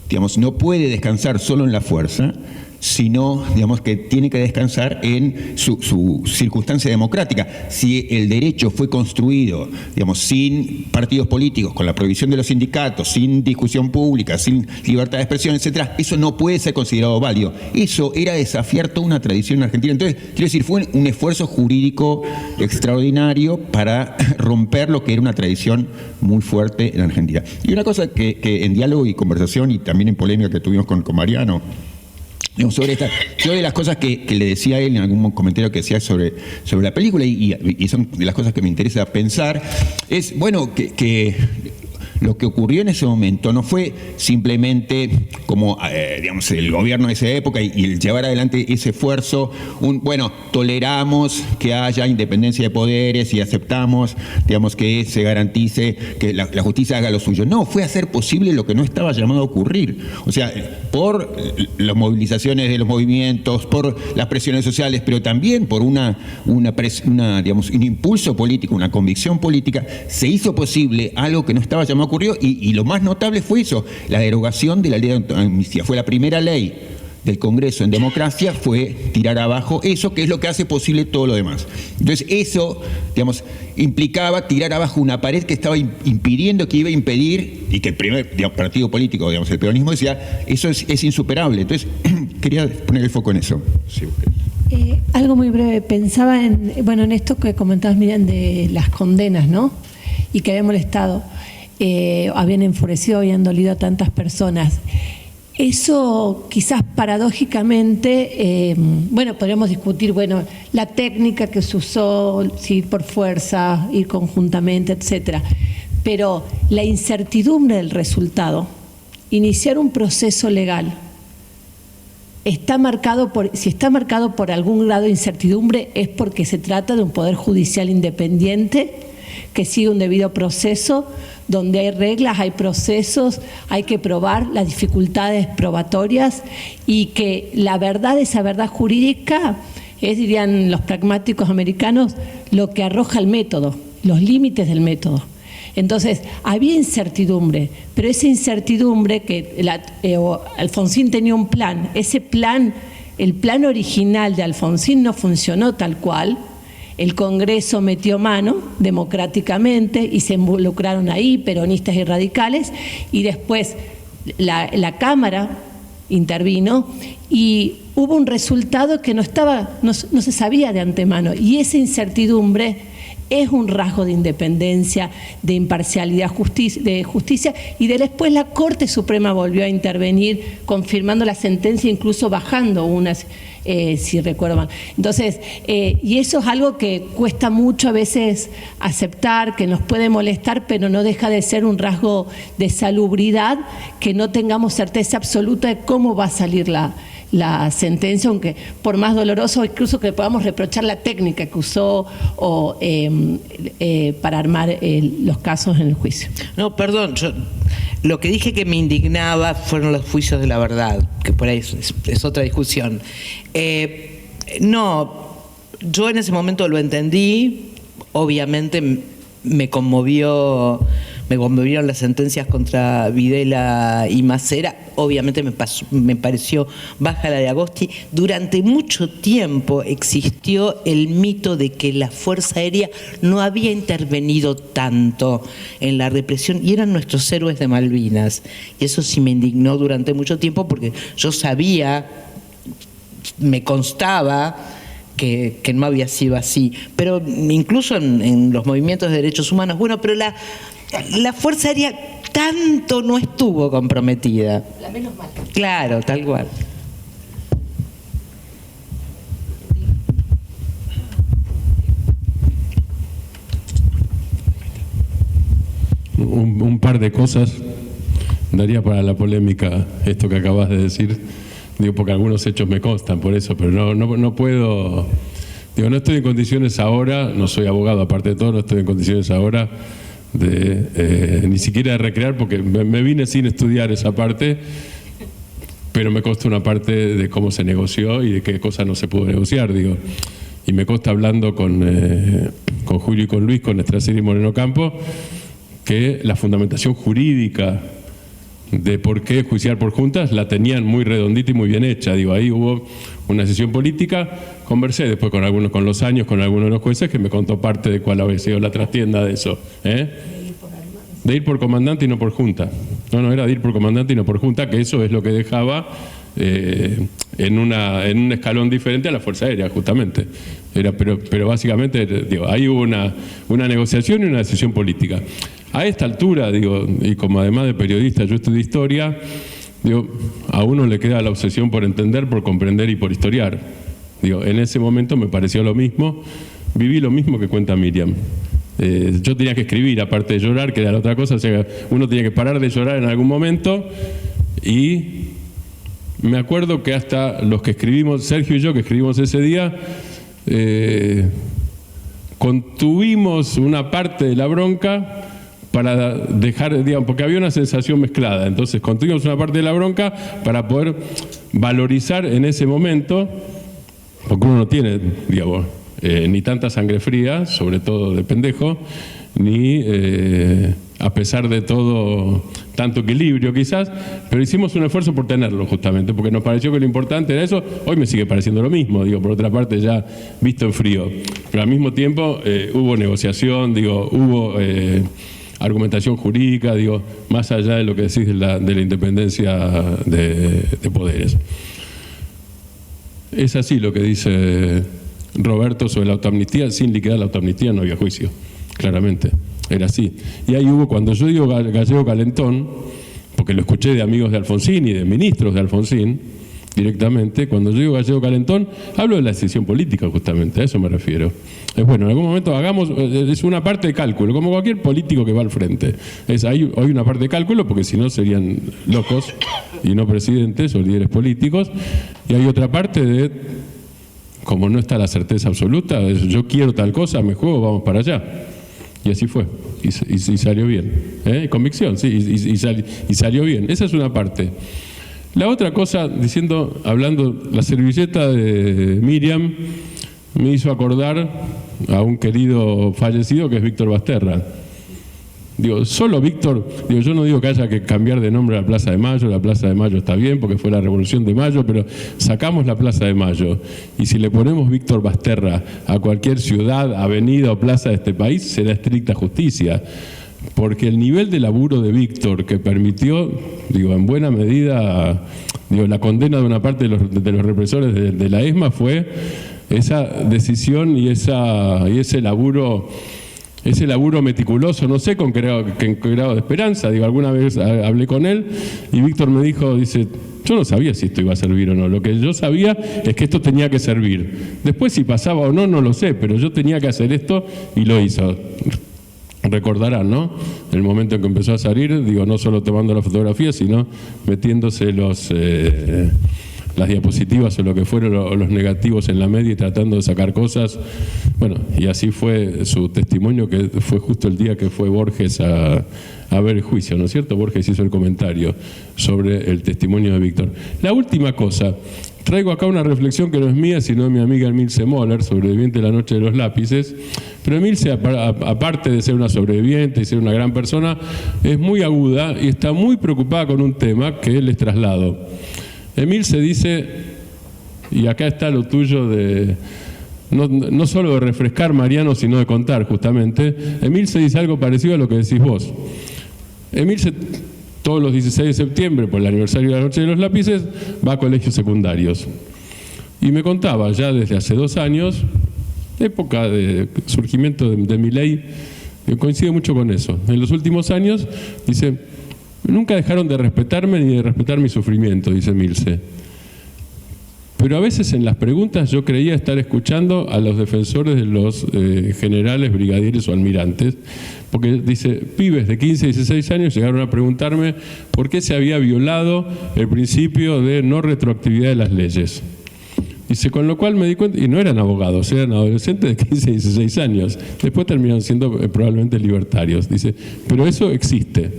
digamos, no puede descansar solo en la fuerza, sino, digamos, que tiene que descansar en su circunstancia democrática. Si el derecho fue construido, digamos, sin partidos políticos, con la prohibición de los sindicatos, sin discusión pública, sin libertad de expresión, etcétera, eso no puede ser considerado válido. Eso era desafiar toda una tradición en Argentina. Entonces, quiero decir, fue un esfuerzo jurídico extraordinario para romper lo que era una tradición muy fuerte en Argentina. Y una cosa que en diálogo y conversación, y también en polémica que tuvimos con Mariano, sobre yo de las cosas que le decía a él en algún comentario que hacía sobre la película, y son de las cosas que me interesa pensar, es, bueno, que lo que ocurrió en ese momento no fue simplemente como, digamos, el gobierno de esa época y el llevar adelante ese esfuerzo, bueno, toleramos que haya independencia de poderes y aceptamos, digamos, que se garantice que la justicia haga lo suyo. No, fue hacer posible lo que no estaba llamado a ocurrir. O sea, por las movilizaciones de los movimientos, por las presiones sociales, pero también por digamos, un impulso político, una convicción política, se hizo posible algo que no estaba llamado a ocurrir. Y lo más notable fue eso, la derogación de la ley de amnistía. Fue la primera ley del Congreso en democracia, fue tirar abajo eso, que es lo que hace posible todo lo demás. Entonces eso, digamos, implicaba tirar abajo una pared que estaba impidiendo, que iba a impedir, y que el primer partido político, digamos, el peronismo, decía, eso es insuperable. Entonces, quería poner el foco en eso. Sí.
Algo muy breve, pensaba en esto que comentabas, Miriam, de las condenas, ¿no? Y que había molestado. Habían enfurecido, habían dolido a tantas personas. Eso quizás paradójicamente, podríamos discutir, la técnica que se usó, si ir por fuerza, ir conjuntamente, etcétera. Pero la incertidumbre del resultado, iniciar un proceso legal, si está marcado por algún grado de incertidumbre, es porque se trata de un poder judicial independiente que sigue un debido proceso, donde hay reglas, hay procesos, hay que probar las dificultades probatorias y que la verdad, esa verdad jurídica, es, dirían los pragmáticos americanos, lo que arroja el método, los límites del método. Entonces, había incertidumbre, pero esa incertidumbre que Alfonsín tenía un plan, ese plan, el plan original de Alfonsín no funcionó tal cual. El Congreso metió mano democráticamente y se involucraron ahí peronistas y radicales, y después la Cámara intervino y hubo un resultado que no se sabía de antemano, y esa incertidumbre es un rasgo de independencia, de imparcialidad, de justicia, y después la Corte Suprema volvió a intervenir confirmando la sentencia, incluso bajando unas, si recuerdo mal. Entonces, y eso es algo que cuesta mucho a veces aceptar, que nos puede molestar, pero no deja de ser un rasgo de salubridad, que no tengamos certeza absoluta de cómo va a salir la sentencia, aunque por más doloroso incluso que podamos reprochar la técnica que usó para armar los casos en el juicio.
No, perdón, lo que dije que me indignaba fueron los juicios de la verdad, que por ahí es otra discusión. No, yo en ese momento lo entendí, obviamente me conmovieron las sentencias contra Videla y Macera, obviamente me pareció baja la de Agosti. Durante mucho tiempo existió el mito de que la Fuerza Aérea no había intervenido tanto en la represión y eran nuestros héroes de Malvinas. Y eso sí me indignó durante mucho tiempo, porque yo sabía, me constaba que no había sido así. Pero incluso en los movimientos de derechos humanos, pero la Fuerza Aérea tanto no estuvo comprometida. La menos mal. Claro, tal cual.
Un par de cosas daría para la polémica esto que acabas de decir. Digo, porque algunos hechos me constan por eso, pero no puedo. Digo, no estoy en condiciones ahora, no soy abogado, aparte de todo, no estoy en condiciones ahora de ni siquiera de recrear, porque me vine sin estudiar esa parte, pero me consta una parte de cómo se negoció y de qué cosas no se pudo negociar, digo. Y me consta hablando con Julio y con Luis, con Estracera y Moreno Campo, que la fundamentación jurídica de por qué juiciar por juntas la tenían muy redondita y muy bien hecha. Digo, ahí hubo una sesión política, conversé después con algunos, con los años, con algunos de los jueces que me contó parte de cuál había sido la trastienda de eso. De ir por comandante y no por junta. No, era de ir por comandante y no por junta, que eso es lo que dejaba en un escalón diferente a la Fuerza Aérea, justamente. Pero básicamente, digo, ahí hubo una negociación y una decisión política. A esta altura, digo, y como además de periodista yo estudio historia, digo, a uno le queda la obsesión por entender, por comprender y por historiar. Digo, en ese momento me pareció lo mismo, viví lo mismo que cuenta Miriam. Yo tenía que escribir, aparte de llorar, que era la otra cosa, o sea, uno tenía que parar de llorar en algún momento, y me acuerdo que hasta los que escribimos, Sergio y yo, que escribimos ese día, contuvimos una parte de la bronca para dejar, digamos, porque había una sensación mezclada, entonces contuvimos una parte de la bronca para poder valorizar en ese momento, porque uno no tiene, digamos, ni tanta sangre fría, sobre todo de pendejo, ni a pesar de todo tanto equilibrio quizás, pero hicimos un esfuerzo por tenerlo justamente, porque nos pareció que lo importante era eso. Hoy me sigue pareciendo lo mismo, digo, por otra parte ya visto en frío, pero al mismo tiempo hubo negociación, digo, hubo argumentación jurídica, digo, más allá de lo que decís de la independencia de poderes. Es así lo que dice Roberto sobre la autoamnistía. Sin liquidar la autoamnistía no había juicio, claramente, era así. Y ahí hubo, cuando yo digo gallego calentón, porque lo escuché de amigos de Alfonsín y de ministros de Alfonsín directamente, cuando yo digo gallego calentón, hablo de la decisión política justamente, a eso me refiero. Es bueno, en algún momento hagamos, es una parte de cálculo, como cualquier político que va al frente. Hay una parte de cálculo, porque si no serían locos y no presidentes o líderes políticos, y hay otra parte de, como no está la certeza absoluta, yo quiero tal cosa, me juego, vamos para allá. Y así fue, y salió bien. Convicción, sí, y salió bien. Esa es una parte. La otra cosa, hablando, la servilleta de Miriam me hizo acordar a un querido fallecido que es Víctor Basterra. Digo, solo Víctor, yo no digo que haya que cambiar de nombre a la Plaza de Mayo, la Plaza de Mayo está bien porque fue la Revolución de Mayo, pero sacamos la Plaza de Mayo y si le ponemos Víctor Basterra a cualquier ciudad, avenida o plaza de este país, será estricta justicia. Porque el nivel de laburo de Víctor que permitió, en buena medida, la condena de una parte de los represores de la ESMA fue esa decisión y ese laburo meticuloso, no sé con qué grado de esperanza. Alguna vez hablé con él y Víctor me dijo, yo no sabía si esto iba a servir o no, lo que yo sabía es que esto tenía que servir. Después si pasaba o no, no lo sé, pero yo tenía que hacer esto y lo hizo. Recordarán, ¿no? El momento en que empezó a salir, no solo tomando la fotografía, sino metiéndose las diapositivas o lo que fueron los negativos en la media y tratando de sacar cosas. Bueno, y así fue su testimonio, que fue justo el día que fue Borges a ver el juicio, ¿no es cierto? Borges hizo el comentario sobre el testimonio de Víctor. La última cosa, traigo acá una reflexión que no es mía, sino de mi amiga Emilce Moller, sobreviviente de la Noche de los Lápices. Pero Emilce, aparte de ser una sobreviviente y ser una gran persona, es muy aguda y está muy preocupada con un tema que les traslado. Emilce dice, y acá está lo tuyo de, no solo de refrescar, Mariano, sino de contar justamente. Emilce dice algo parecido a lo que decís vos. Emilce, todos los 16 de septiembre, por el aniversario de la Noche de los Lápices, va a colegios secundarios. Y me contaba ya desde hace 2 años, época de surgimiento de Milei, que coincide mucho con eso. En los últimos años, dice, nunca dejaron de respetarme ni de respetar mi sufrimiento, dice Emilce. Pero a veces en las preguntas yo creía estar escuchando a los defensores de los generales, brigadieres o almirantes, porque dice, pibes de 15 y 16 años llegaron a preguntarme por qué se había violado el principio de no retroactividad de las leyes. Dice, con lo cual me di cuenta, y no eran abogados, eran adolescentes de 15 y 16 años, después terminaron siendo probablemente libertarios. Dice, pero eso existe.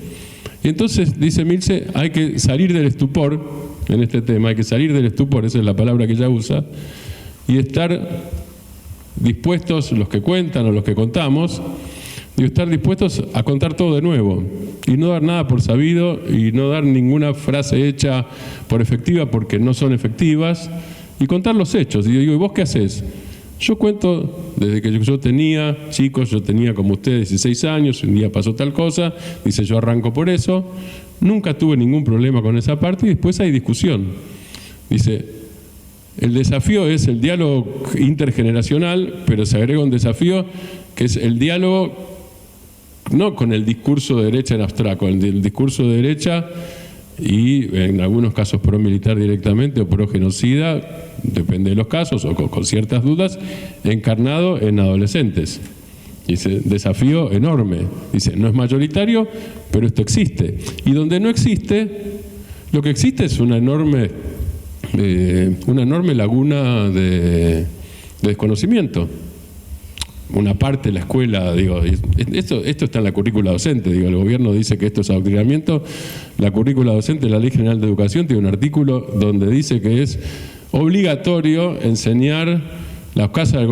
Y entonces, dice Milce, hay que salir del estupor, en este tema, hay que salir del estupor, esa es la palabra que ella usa, y estar dispuestos, los que cuentan o los que contamos, y estar dispuestos a contar todo de nuevo y no dar nada por sabido y no dar ninguna frase hecha por efectiva porque no son efectivas y contar los hechos. Y digo, ¿y vos qué haces? Yo cuento desde que yo tenía chicos, yo tenía como ustedes 16 años, un día pasó tal cosa, dice yo arranco por eso, nunca tuve ningún problema con esa parte y después hay discusión. Dice, el desafío es el diálogo intergeneracional, pero se agrega un desafío que es el diálogo no con el discurso de derecha en abstracto, el discurso de derecha y en algunos casos pro militar directamente o pro genocida, depende de los casos o con ciertas dudas, encarnado en adolescentes. Dice, desafío enorme. Dice, no es mayoritario, pero esto existe. Y donde no existe, lo que existe es una enorme laguna de desconocimiento. Una parte de la escuela, digo, esto está en la currícula docente, digo, el gobierno dice que esto es adoctrinamiento, la currícula docente de la Ley General de Educación tiene un artículo donde dice que es obligatorio enseñar las causas del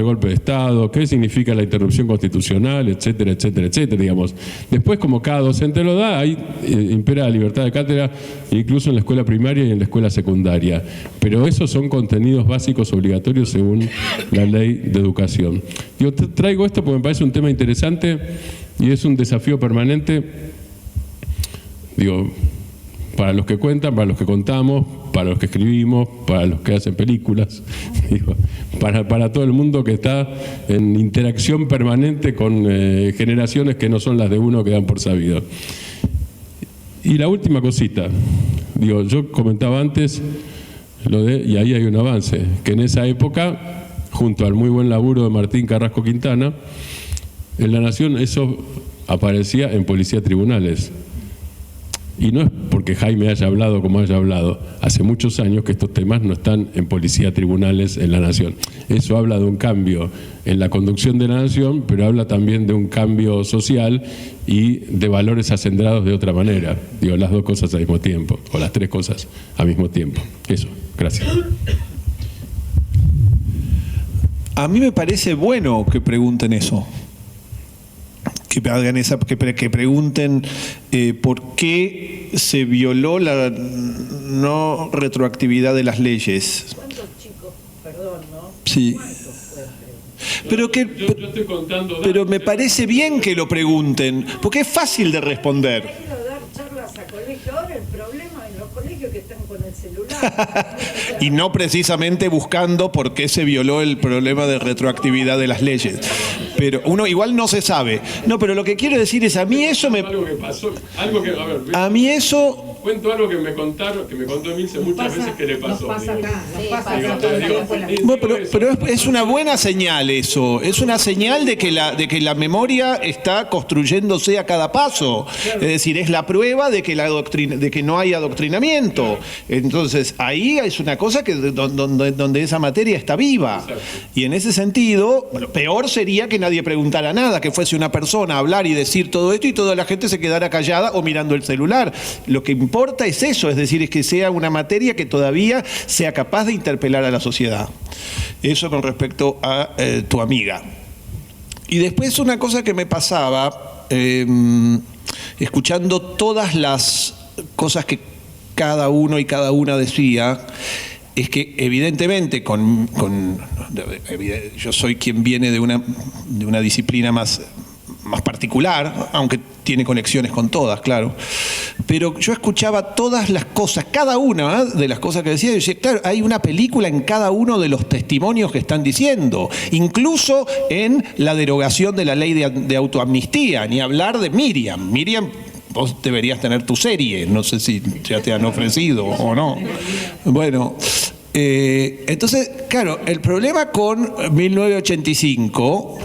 golpe de Estado, qué significa la interrupción constitucional, etcétera, etcétera, etcétera, digamos. Después, como cada docente lo da, ahí impera la libertad de cátedra, incluso en la escuela primaria y en la escuela secundaria. Pero esos son contenidos básicos obligatorios según la Ley de Educación. Yo traigo esto porque me parece un tema interesante y es un desafío permanente, digo, para los que cuentan, para los que contamos, para los que escribimos, para los que hacen películas, digo, para todo el mundo que está en interacción permanente con generaciones que no son las de uno que dan por sabido. Y la última cosita, digo, yo comentaba antes y ahí hay un avance, que en esa época, junto al muy buen laburo de Martín Carrasco Quintana, en La Nación eso aparecía en Policía Tribunales. Y no es porque Jaime haya hablado como haya hablado. Hace muchos años que estos temas no están en Policía Tribunales en La Nación. Eso habla de un cambio en la conducción de La Nación, pero habla también de un cambio social y de valores acendrados de otra manera. Digo, las dos cosas al mismo tiempo, o las tres cosas al mismo tiempo. Eso, gracias.
A mí me parece bueno que pregunten eso. Que hagan que pregunten por qué se violó la no retroactividad de las leyes.
¿Cuántos chicos? Perdón, ¿no?
Sí. Pero que,
yo estoy contando
pero me parece bien que lo pregunten, porque es fácil de responder.
Quiero dar charlas a colegios. Ahora el problema en los colegios que están con el celular.
Y no precisamente buscando por qué se violó el problema de retroactividad de las leyes. Pero uno igual no se sabe. No, pero lo que quiero decir es, a mí eso me...
Algo que pasó, algo que, a ver,
a mí eso...
Cuento algo que me contaron, que me contó Emilce muchas veces que le pasó.
Nos pasa acá,
Bueno, pero es una buena señal eso. Es una señal de que la memoria está construyéndose a cada paso. Es decir, es la prueba de que no hay adoctrinamiento. Entonces, ahí es una cosa que donde esa materia está viva. Y en ese sentido, bueno, peor sería que nadie preguntara nada, que fuese una persona a hablar y decir todo esto y toda la gente se quedara callada o mirando el celular. Lo que importa es eso, es decir, es que sea una materia que todavía sea capaz de interpelar a la sociedad. Eso con respecto a tu amiga. Y después una cosa que me pasaba, escuchando todas las cosas que cada uno y cada una decía, es que evidentemente yo soy quien viene de una disciplina más particular, aunque tiene conexiones con todas, claro. Pero yo escuchaba todas las cosas, cada una de las cosas que decía, y decía, claro, hay una película en cada uno de los testimonios que están diciendo, incluso en la derogación de la ley de autoamnistía, ni hablar de Miriam. Miriam, vos deberías tener tu serie, no sé si ya te han ofrecido o no. Bueno, entonces, claro, el problema con 1985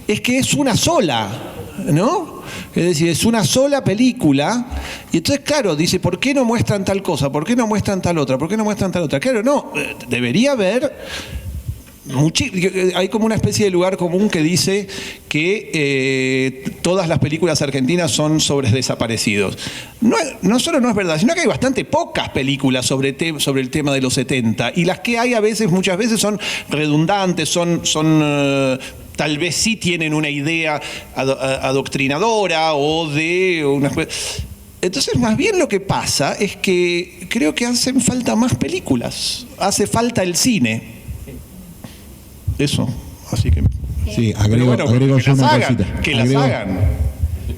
es que es una sola, ¿no? Es decir, es una sola película. Y entonces, claro, dice, ¿por qué no muestran tal cosa? ¿Por qué no muestran tal otra? ¿Por qué no muestran tal otra? Claro, no, debería haber... Hay como una especie de lugar común que dice que todas las películas argentinas son sobre desaparecidos. No solo no es verdad, sino que hay bastante pocas películas sobre el tema de los 70, y las que hay muchas veces son redundantes, son tal vez sí tienen una idea adoctrinadora o de una... Entonces, más bien lo que pasa es que creo que hacen falta más películas, hace falta el cine. Eso, así que...
Sí, agrego yo una cosita.
Que las hagan.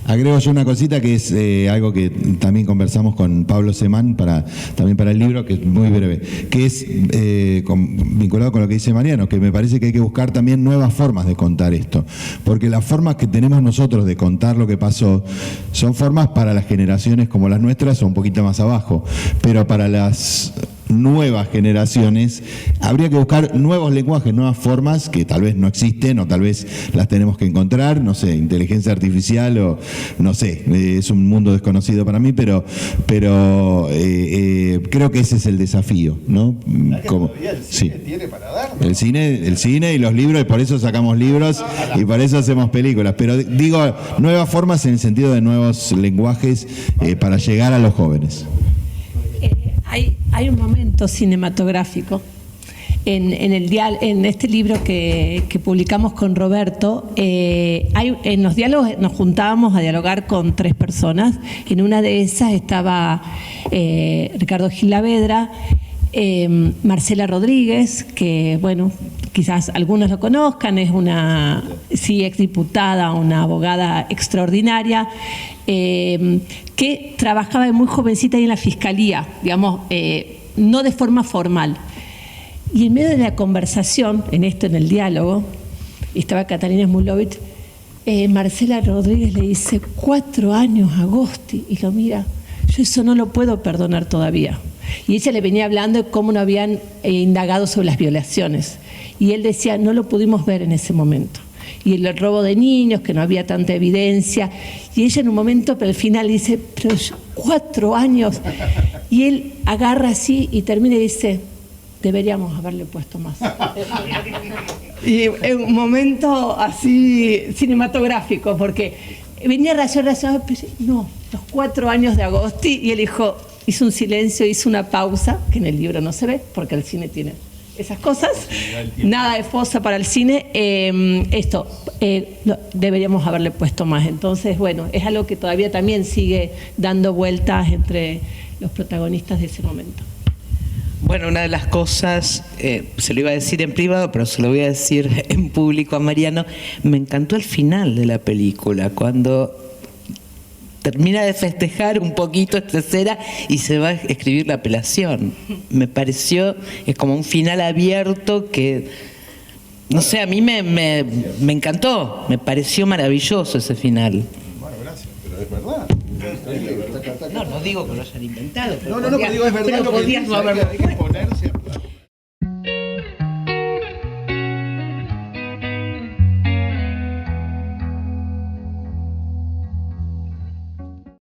Agrego yo una cosita que es algo que también conversamos con Pablo Semán también para el libro, que es muy breve, que es vinculado con lo que dice Mariano, que me parece que hay que buscar también nuevas formas de contar esto, porque las formas que tenemos nosotros de contar lo que pasó son formas para las generaciones como las nuestras o un poquito más abajo, pero para las nuevas generaciones habría que buscar nuevos lenguajes, nuevas formas que tal vez no existen o tal vez las tenemos que encontrar, no sé, inteligencia artificial o no sé, es un mundo desconocido para mí, pero creo que ese es el desafío, ¿no? Como, sí. El cine y los libros, y por eso sacamos libros y por eso hacemos películas, pero digo nuevas formas en el sentido de nuevos lenguajes para llegar a los jóvenes.
Hay un momento cinematográfico en este libro que publicamos con Roberto. En los diálogos nos juntábamos a dialogar con 3 personas. En una de esas estaba Ricardo Gilavedra, Marcela Rodríguez, que bueno, quizás algunos lo conozcan, es una exdiputada, una abogada extraordinaria, que trabajaba de muy jovencita ahí en la fiscalía, digamos, no de forma formal. Y en medio de la conversación, en el diálogo, estaba Catalina Smulovich, Marcela Rodríguez le dice, 4 años, Agosti, y lo mira, yo eso no lo puedo perdonar todavía. Y ella le venía hablando de cómo no habían indagado sobre las violaciones. Y él decía, no lo pudimos ver en ese momento. Y el robo de niños, que no había tanta evidencia. Y ella en un momento, pero al final dice, pero 4 años. Y él agarra así y termina y dice, deberíamos haberle puesto más. Y en un momento así cinematográfico, porque venía relacionado, no, los 4 años de Agosti, y él hizo un silencio, hizo una pausa, que en el libro no se ve, porque el cine tiene esas cosas, nada de fosa para el cine, deberíamos haberle puesto más. Entonces, bueno, es algo que todavía también sigue dando vueltas entre los protagonistas de ese momento.
Bueno, una de las cosas, se lo iba a decir en privado, pero se lo voy a decir en público a Mariano, me encantó el final de la película, cuando termina de festejar un poquito esta escena y se va a escribir la apelación. Me pareció, es como un final abierto que, no sé, a mí me encantó, me pareció maravilloso ese final.
Bueno, gracias, pero es verdad.
No digo que lo hayan inventado.
Pero digo, es verdad,
pero podías no haberlo.
Hay que ponerse